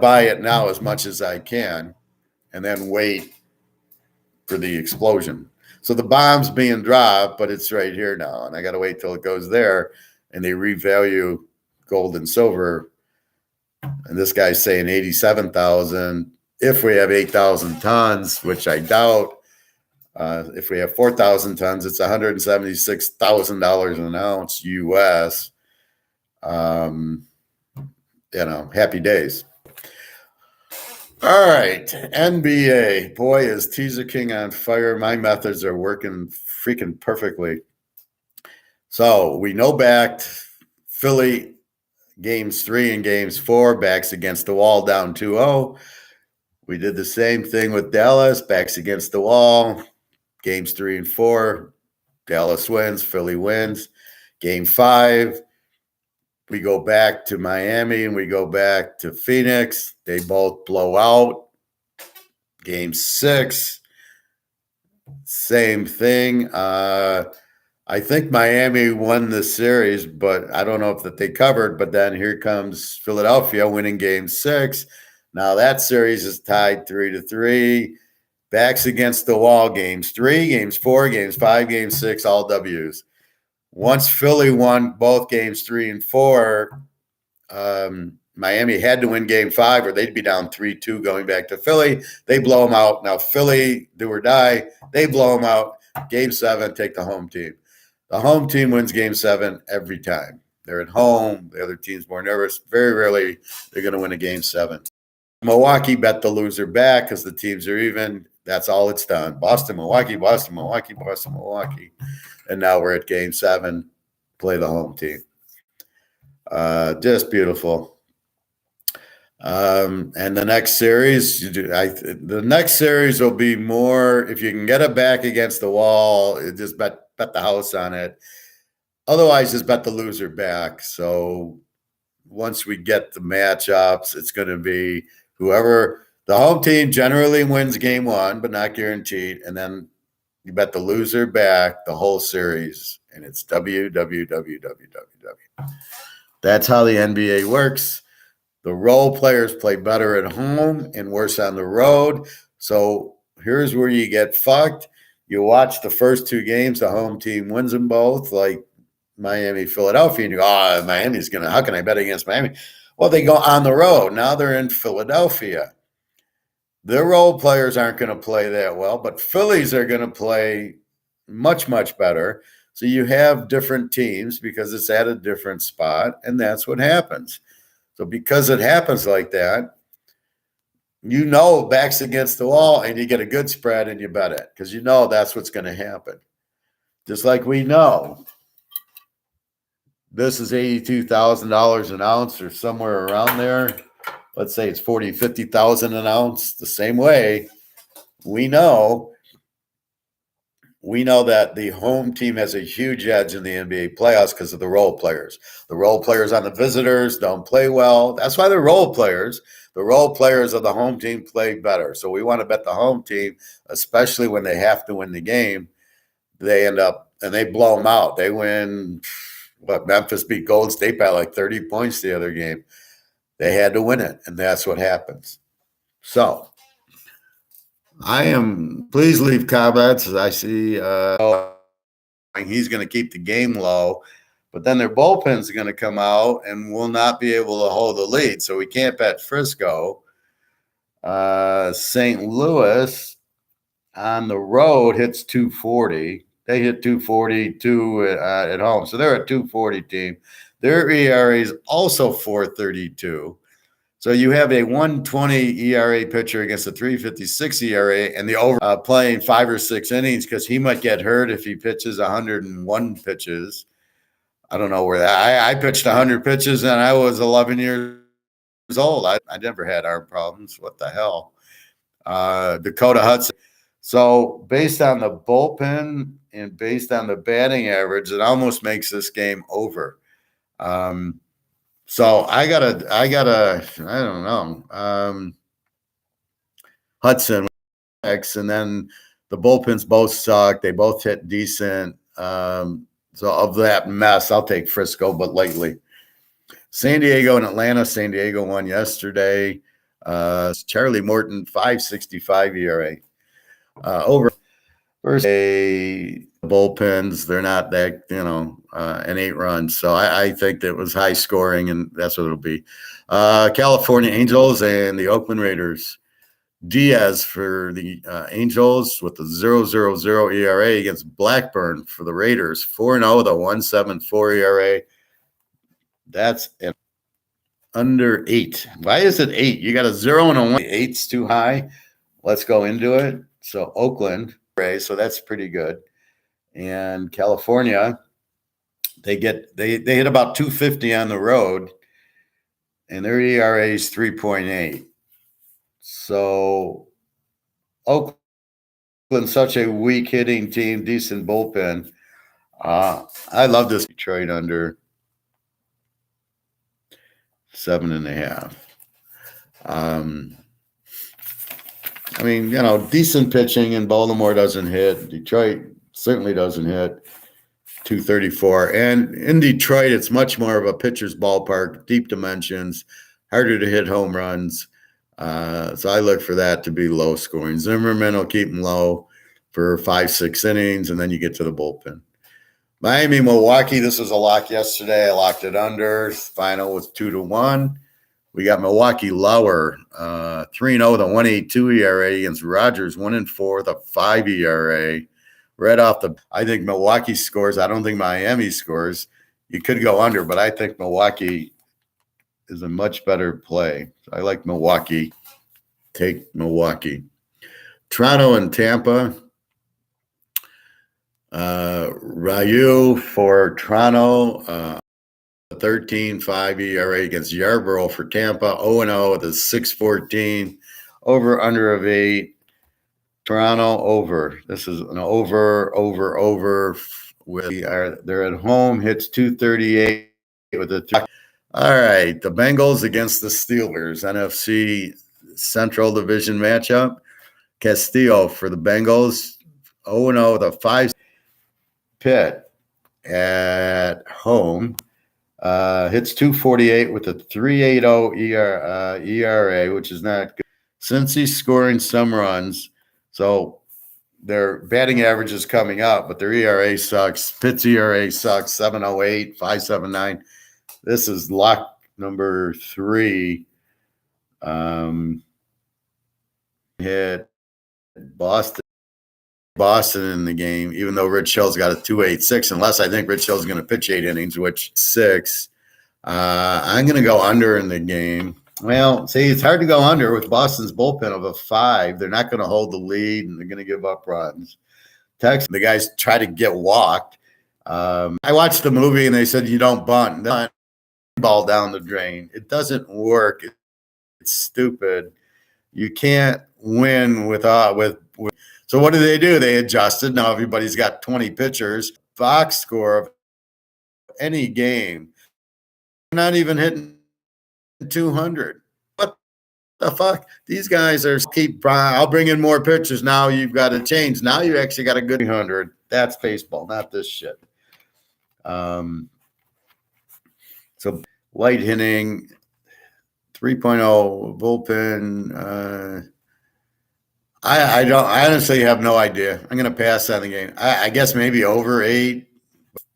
buy it now as much as I can and then wait for the explosion. So the bomb's being dropped, but it's right here now. And I got to wait till it goes there and they revalue gold and silver. And this guy's saying 87,000. If we have 8,000 tons, which I doubt, if we have 4,000 tons, it's $176,000 an ounce US. Happy days. All right, NBA. Boy, is Teaserking on fire. My methods are working freaking perfectly. So we know backed Philly games 3 and games 4, backs against the wall, down 2-0. We did the same thing with Dallas, backs against the wall. Games 3 and 4, Dallas wins, Philly wins. Game 5, we go back to Miami and we go back to Phoenix. They both blow out. Game 6, same thing. I think Miami won the series, but I don't know if that they covered. But then here comes Philadelphia winning Game 6. Now that series is tied 3-3. Backs against the wall. Games 3, Games 4, Games 5, Game 6, all W's. Once Philly won both Games 3 and 4, Miami had to win Game 5 or they'd be down 3-2 going back to Philly. They blow them out. Now Philly, do or die, they blow them out. Game 7, take the home team. The home team wins Game 7 every time. They're at home. The other team's more nervous. Very rarely they're going to win a Game 7. Milwaukee bet the loser back because the teams are even. That's all it's done. Boston, Milwaukee, Boston, Milwaukee, Boston, Milwaukee. And now we're at Game 7. Play the home team. Just beautiful. And the next series, the next series will be more, if you can get it back against the wall, just bet the house on it. Otherwise, just bet the loser back. So once we get the matchups, it's going to be whoever the home team generally wins Game 1, but not guaranteed. And then you bet the loser back the whole series, and it's W. That's how the NBA works. The role players play better at home and worse on the road. So here's where you get fucked. You watch the first 2 games, the home team wins them both, like Miami, Philadelphia, and you go, Miami's going to, how can I bet against Miami? Well, they go on the road. Now they're in Philadelphia. Their role players aren't going to play that well, but Phillies are going to play much, much better. So you have different teams because it's at a different spot, and that's what happens. So because it happens like that, backs against the wall and you get a good spread and you bet it because that's what's going to happen. Just like we know this is $82,000 an ounce or somewhere around there. Let's say it's 40, 50,000 an ounce. The same way, we know that the home team has a huge edge in the NBA playoffs because of the role players. The role players on the visitors don't play well. That's why they're role players. The role players of the home team play better. So we want to bet the home team, especially when they have to win the game. They end up, and they blow them out. They win, Memphis beat Golden State by like 30 points the other game. They had to win it, and that's what happens. So please leave comments as I see he's going to keep the game low, but then their bullpens are going to come out and will not be able to hold the lead. So we can't bet Frisco. St. Louis on the road hits 240. They hit 242 at home. So they're a 240 team. Their ERA is also 4.32. So you have a 1.20 ERA pitcher against a 3.56 ERA, and the over playing 5 or 6 innings because he might get hurt if he pitches 101 pitches. I don't know where that. I pitched 100 pitches and I was 11 years old. I never had arm problems. What the hell? Dakota Hudson. So based on the bullpen and based on the batting average, it almost makes this game over. So I don't know. Hudson X, and then the bullpens both suck. They both hit decent. So of that mess, I'll take Frisco, but lately. San Diego and Atlanta. San Diego won yesterday. Charlie Morton, 5.65 ERA. Over first bullpens, they're not that, an 8 runs. So I think that was high scoring, and that's what it'll be. California Angels and the Oakland Raiders. Diaz for the Angels with the 0.00 ERA against Blackburn for the Raiders. 4-0 with a 1.74 ERA. That's an under 8. Why is it 8? You got a 0 and a 1. 8's too high. Let's go into it. So Oakland, so that's pretty good. And California, they hit about 250 on the road, and their ERA is 3.8. So Oakland, such a weak hitting team, decent bullpen. I love this Detroit under 7.5. I mean, decent pitching, and Baltimore doesn't hit. Detroit certainly doesn't hit. 234. And in Detroit, it's much more of a pitcher's ballpark, deep dimensions, harder to hit home runs. So I look for that to be low scoring. Zimmerman will keep them low for 5-6 innings, and then you get to the bullpen. Miami, Milwaukee, this was a lock yesterday. I locked it under. Final was 2-1. We got Milwaukee lower, 3-0 with a 1.82 ERA against Rogers, 1-4 with a 5 ERA. Right off the, I think Milwaukee scores. I don't think Miami scores. You could go under, but I think Milwaukee is a much better play. I like Milwaukee. Take Milwaukee. Toronto and Tampa. Ryu for Toronto. 13.5 ERA against Yarborough for Tampa. 0-0 with a 6.14. Over under of 8. Toronto over. This is an over. They're at home. Hits 238 with a 3. All right, the Bengals against the Steelers. NFC Central Division matchup. Castillo for the Bengals. 0-0 with a 5. Pitt at home. Hits 248 with a 3.80 ERA, which is not good. Since he's scoring some runs, so their batting average is coming up, but their ERA sucks. Pitt's ERA sucks, 7.08, 5.79. This is lock number 3. Hit Boston in the game, even though Rich Hill's got a 2.86, unless I think Rich Hill's going to pitch 8 innings, which 6. I'm going to go under in the game. Well, see, it's hard to go under with Boston's bullpen of a 5. They're not going to hold the lead, and they're going to give up runs. Texas, the guys try to get walked. I watched the movie, and they said you don't bunt. Ball down the drain. It doesn't work. It's stupid. You can't win with. So what do? They adjusted. Now everybody's got 20 pitchers. Box score of any game. Not even hitting 200. What the fuck? These guys are I'll bring in more pitchers. Now you've got to change. Now you actually got a good 100. That's baseball, not this shit. So light hitting, 3.0 bullpen. I honestly have no idea. I'm going to pass on the game. I guess maybe over 8.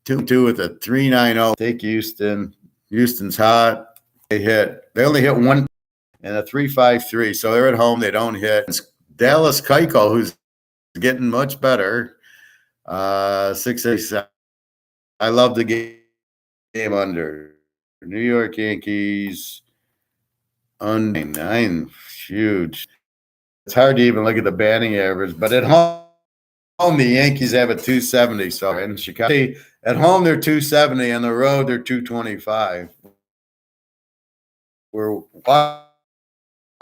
2-2 with a 3.90. Take Houston. Houston's hot. They only hit 1 and a 3.53. So they're at home. They don't hit. It's Dallas Keuchel, who's getting much better. 6.87. I love the game under. New York Yankees under 9. Huge. It's hard to even look at the batting average, but at home the Yankees have a 270. So in Chicago, at home they're 270, on the road they're 225. We're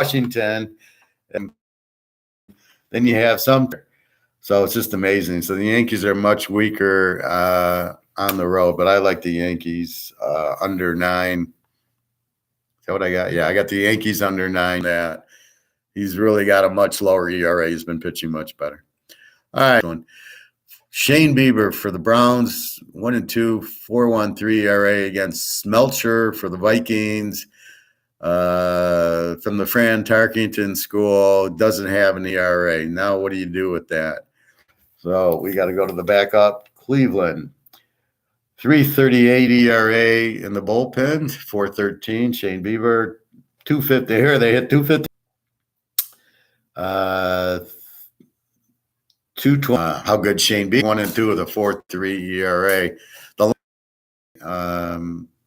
Washington, and then you have some. So it's just amazing. So the Yankees are much weaker on the road, but I like the Yankees under 9. Is that what I got? Yeah, I got the Yankees under 9. That he's really got a much lower ERA. He's been pitching much better. All right. Shane Bieber for the Browns, 1-2, 4.13 ERA against Smeltzer for the Vikings. From the Fran Tarkington school, doesn't have an ERA. Now, what do you do with that? So we got to go to the backup. Cleveland, 3.38 ERA in the bullpen, 4.13. Shane Bieber, 2.50. Here they hit 2.50. 2.20. How good Shane Bieber? 1-2 with a 4.3 ERA.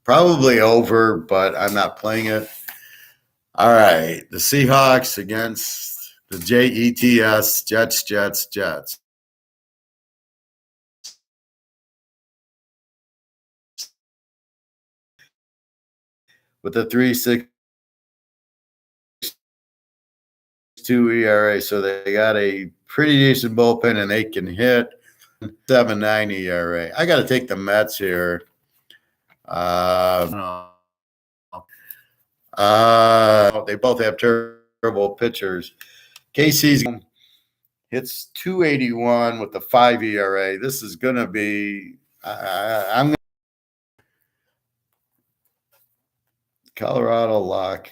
Probably over, but I'm not playing it. All right, the Seahawks against the Jets, Jets. With a 3.62 ERA, so they got a pretty decent bullpen, and they can hit. 7.9 ERA. I got to take the Mets here. They both have terrible pitchers. Casey's hits 281 with the 5 ERA. This is going to be I'm Colorado lock.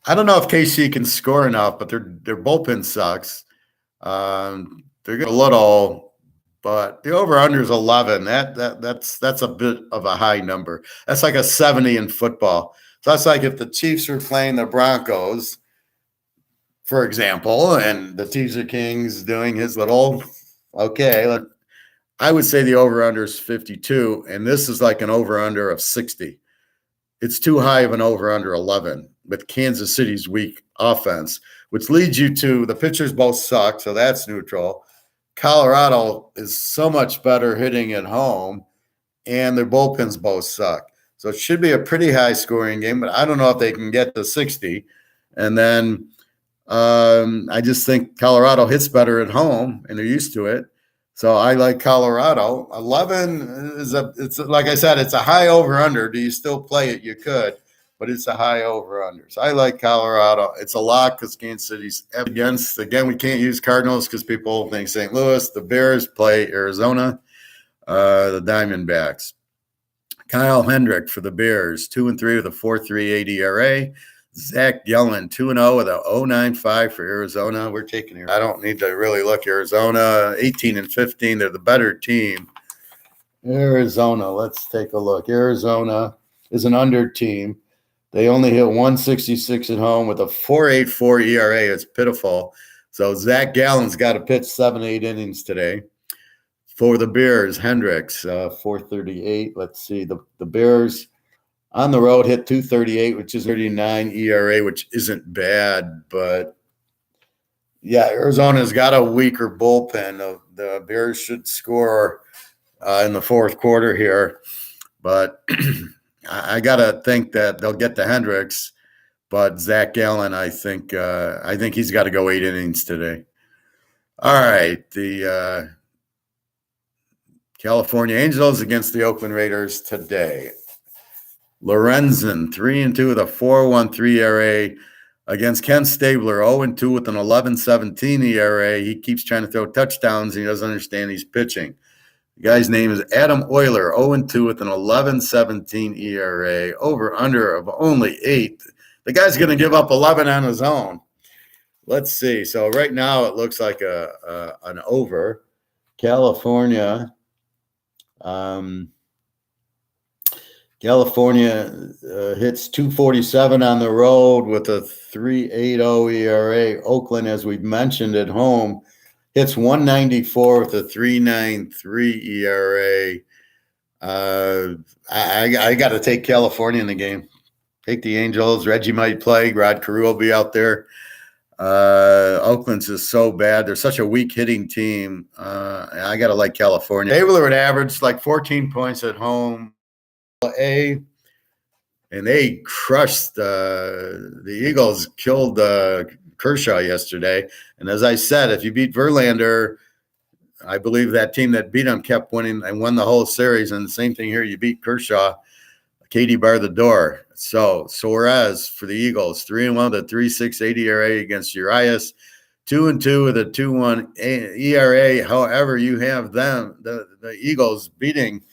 I don't know if KC can score enough, but their bullpen sucks. They're going a little, but the over/under is 11. That's a bit of a high number. That's like a 70 in football. So that's like if the Chiefs were playing the Broncos, for example, and the Teaserking's doing his little okay. I would say the over/under is 52, and this is like an over/under of 60. It's too high of an over/under 11 with Kansas City's weak offense, which leads you to the pitchers both suck, so that's neutral. Colorado is so much better hitting at home, and their bullpens both suck. So it should be a pretty high scoring game, but I don't know if they can get to 60. And then I just think Colorado hits better at home, and they're used to it. So I like Colorado. 11 it's like I said, it's a high over/under. Do you still play it? You could, but it's a high over/under. So I like Colorado. It's a lock because Kansas City's against. Again, we can't use Cardinals because people think St. Louis. The Bears play Arizona, the Diamondbacks. Kyle Hendrick for the Bears, 2-3 with a 4.38 ERA. Zach Gallen, 2-0 with a 0.95 for Arizona. We're taking it. I don't need to really look. Arizona, 18-15. They're the better team. Arizona, let's take a look. Arizona is an under team. They only hit 166 at home with a 4.84 ERA. It's pitiful. So Zach Gallen's got to pitch 7-8 innings today. For the Bears, Hendricks, 4.38. Let's see. The Bears on the road hit 2.38, which is 39 ERA, which isn't bad. But, yeah, Arizona's got a weaker bullpen. The Bears should score in the fourth quarter here. But I got to think that they'll get to Hendricks. But Zach Gallen, I think he's got to go 8 innings today. All right, the California Angels against the Oakland Raiders today. Lorenzen, 3-2 with a 4.13 ERA against Ken Stabler, 0-2 with an 11.17 ERA. He keeps trying to throw touchdowns, and he doesn't understand he's pitching. The guy's name is Adam Euler, 0-2 with an 11.17 ERA, over/under of only 8. The guy's going to give up 11 on his own. Let's see. So right now it looks like an over. California. California hits 247 on the road with a 3.80 ERA. Oakland, as we've mentioned, at home hits 194 with a 3.93 ERA. I got to take California in the game. Take the Angels. Reggie might play. Rod Carew will be out there. Oakland's is so bad. They're such a weak hitting team. I got to like California. They would average like 14 points at home. And they crushed the Eagles, killed Kershaw yesterday. And as I said, if you beat Verlander, I believe that team that beat him kept winning and won the whole series. And the same thing here, you beat Kershaw, Katie bar the door. So Suarez for the Eagles, 3-1 with a 3.68 ERA against Urias, 2-2 with a 2.1 ERA. However, you have them, the Eagles beating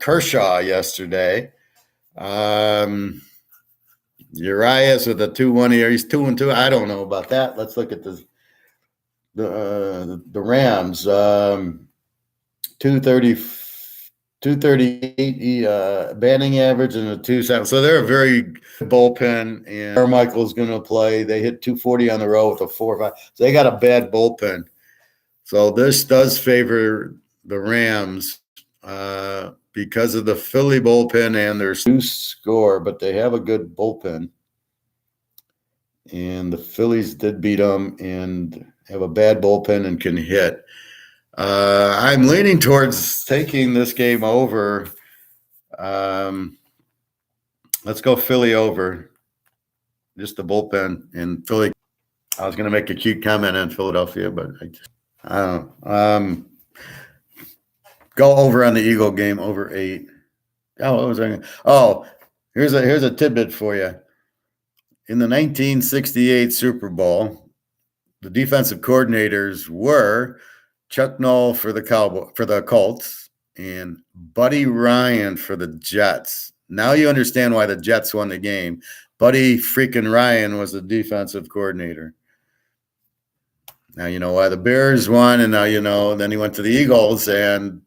Kershaw yesterday. Urias with a 2.1 ERA. He's 2-2. I don't know about that. Let's look at the Rams. 238 batting average and a 2.7. So they're a very good bullpen. And Carmichael's going to play. They hit 240 on the road with a 4.5. So they got a bad bullpen. So this does favor the Rams. Because of the Philly bullpen and their score, but they have a good bullpen. And the Phillies did beat them and have a bad bullpen and can hit. I'm leaning towards taking this game over. Let's go Philly over. Just the bullpen and Philly. I was going to make a cute comment on Philadelphia, but I don't know. Go over on the Eagle game, over 8. Oh, what was I? Oh, here's a tidbit for you. in the 1968 Super Bowl, the defensive coordinators were Chuck Noll for the Colts and Buddy Ryan for the Jets. Now you understand why the Jets won the game. Buddy freaking Ryan was the defensive coordinator. Now you know why the Bears won, and now you know. Then he went to the Eagles, and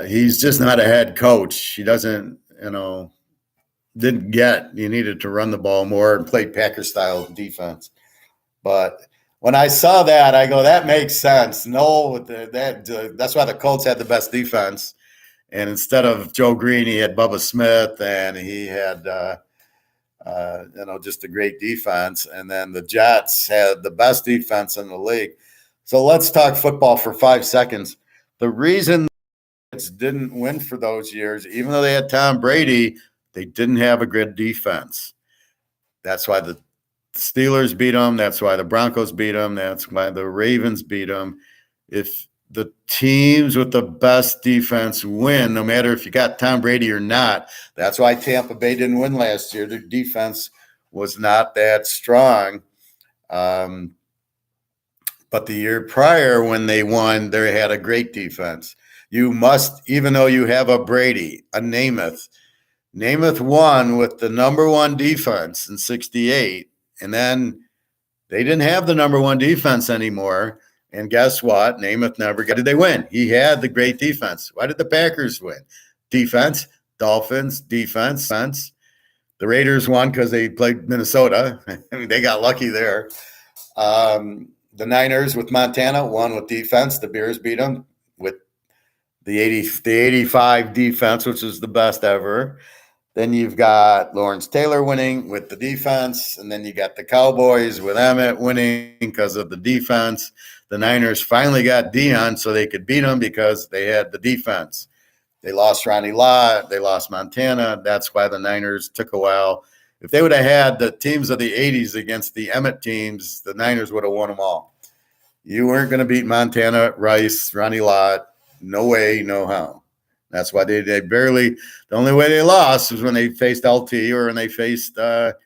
he's just not a head coach. He doesn't, didn't get. You needed to run the ball more and play Packer-style defense. But when I saw that, I go, that makes sense. No, that's why the Colts had the best defense. And instead of Joe Green, he had Bubba Smith, and he had, just a great defense. And then the Jets had the best defense in the league. So let's talk football for 5 seconds. The reason the Jets didn't win for those years, even though they had Tom Brady, they didn't have a good defense. That's why the Steelers beat them. That's why the Broncos beat them. That's why the Ravens beat them. If the teams with the best defense win, no matter if you got Tom Brady or not, that's why Tampa Bay didn't win last year. Their defense was not that strong. But the year prior when they won, they had a great defense. You must, even though you have a Brady, a Namath won with the number one defense in 68. And then they didn't have the number one defense anymore. And guess what? Namath never got. Did they win? He had the great defense. Why did the Packers win? Defense, Dolphins, defense. The Raiders won because they played Minnesota. I mean, they got lucky there. The Niners with Montana won with defense. The Bears beat them with the 85 defense, which is the best ever. Then you've got Lawrence Taylor winning with the defense. And then you got the Cowboys with Emmett winning because of the defense. The Niners finally got Dion so they could beat them because they had the defense. They lost Ronnie Lott. They lost Montana. That's why the Niners took a while. If they would have had the teams of the 80s against the Emmett teams, the Niners would have won them all. You weren't going to beat Montana, Rice, Ronnie Lott. No way, no how. That's why they barely – the only way they lost was when they faced LT or when they faced a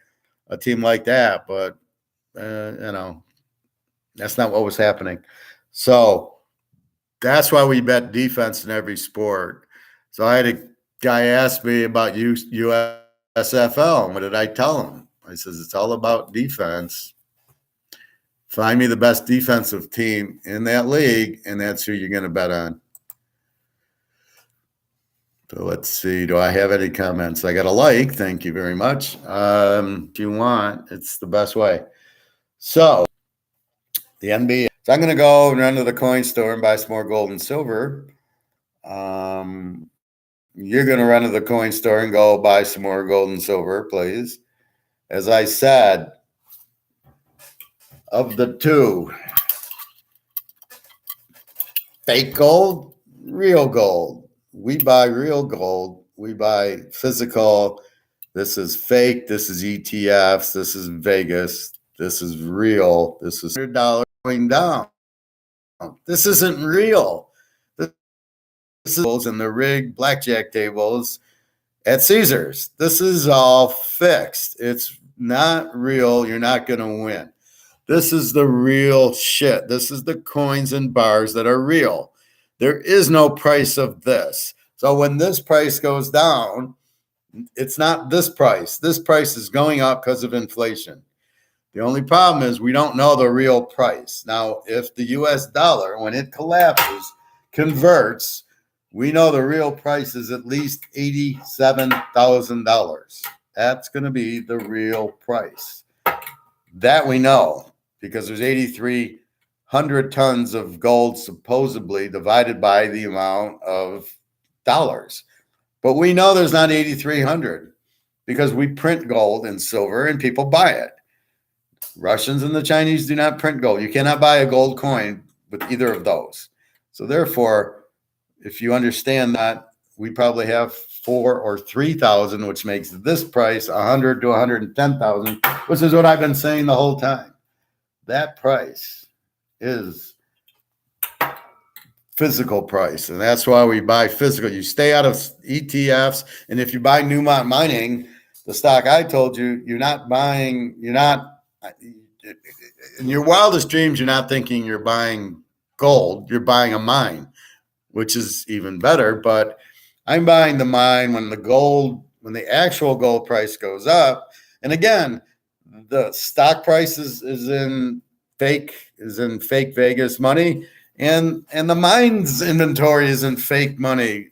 team like that. But, that's not what was happening. So that's why we bet defense in every sport. So I had a guy ask me about USFL. And what did I tell him? I says, it's all about defense. Find me the best defensive team in that league, and that's who you're going to bet on. So let's see. Do I have any comments? I got a like. Thank you very much. If you want, it's the best way. So the NBA. So I'm going to go and run to the coin store and buy some more gold and silver. You're going to run to the coin store and go buy some more gold and silver, please. As I said, of the two, fake gold, real gold. We buy real gold. We buy physical. This is fake. This is ETFs. This is Vegas. This is real. This is $100 going down. This isn't real. This is in the rigged blackjack tables at Caesars. This is all fixed. It's not real. You're not going to win. This is the real shit. This is the coins and bars that are real. There is no price of this. So when this price goes down, it's not this price. This price is going up because of inflation. The only problem is we don't know the real price. Now, if the US dollar, when it collapses, converts, we know the real price is at least $87,000. That's going to be the real price. That we know because there's 8,300 tons of gold supposedly divided by the amount of dollars. But we know there's not 8,300 because we print gold and silver and people buy it. Russians and the Chinese do not print gold. You cannot buy a gold coin with either of those. So therefore, if you understand that, we probably have 4,000 or 3,000, which makes this price 100 to 110,000, which is what I've been saying the whole time. That price is physical price, and that's why we buy physical. You stay out of ETFs, and if you buy Newmont Mining, the stock I told you, you're not in your wildest dreams, you're not thinking you're buying gold, you're buying a mine, which is even better. But I'm buying the mine when the actual gold price goes up. And again, the stock price is in fake Vegas money, and the mine's inventory is in fake money.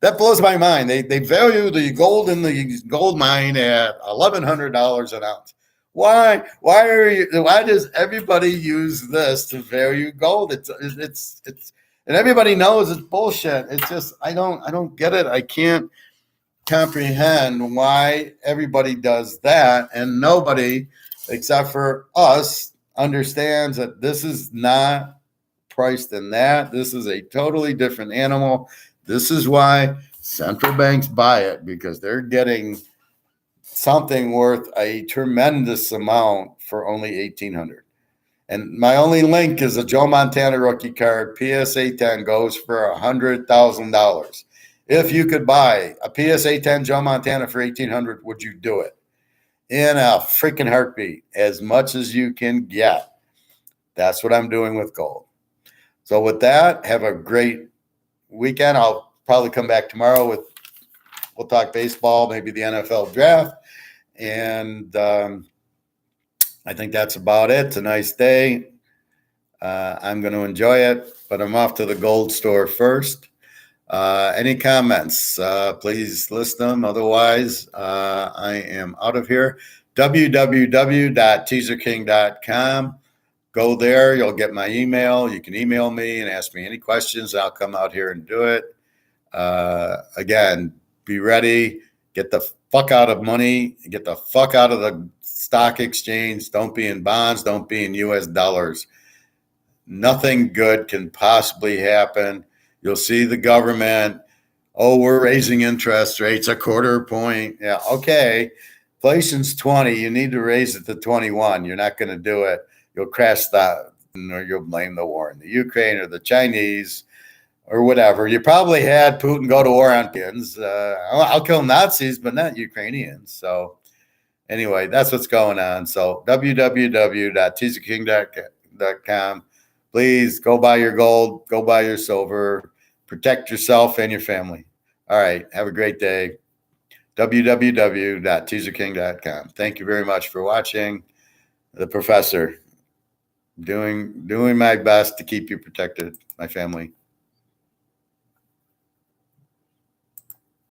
That blows my mind. They value the gold in the gold mine at $1,100 an ounce. Why does everybody use this to value gold? It's and everybody knows it's bullshit. It's just I don't get it. I can't comprehend why everybody does that, and nobody except for us understands that this is not priced in that. This is a totally different animal. This is why central banks buy it, because they're getting something worth a tremendous amount for only 1,800. And my only link is a Joe Montana rookie card. PSA 10 goes for $100,000. If you could buy a PSA 10 Joe Montana for 1,800, would you do it? In a freaking heartbeat, as much as you can get. That's what I'm doing with gold. So with that, have a great weekend. I'll probably come back tomorrow we'll talk baseball, maybe the NFL draft. And I think that's about it. It's a nice day. I'm going to enjoy it, but I'm off to the gold store first. Any comments? Please list them. Otherwise, I am out of here. www.teaserking.com. Go there. You'll get my email. You can email me and ask me any questions. I'll come out here and do it. Again, be ready. Get the fuck out of money. Get the fuck out of the stock exchange. Don't be in bonds. Don't be in U.S. dollars. Nothing good can possibly happen. You'll see the government, we're raising interest rates a quarter point. Yeah, okay. Inflation's 20. You need to raise it to 21. You're not going to do it. You'll crash that, or you'll blame the war in the Ukraine or the Chinese or whatever. You probably had Putin go to war on Ukrainians. I'll kill Nazis, but not Ukrainians. So anyway, that's what's going on. So www.teaserking.com. Please go buy your gold, go buy your silver, protect yourself and your family. All right. Have a great day. www.teaserking.com. Thank you very much for watching. The professor doing my best to keep you protected, my family.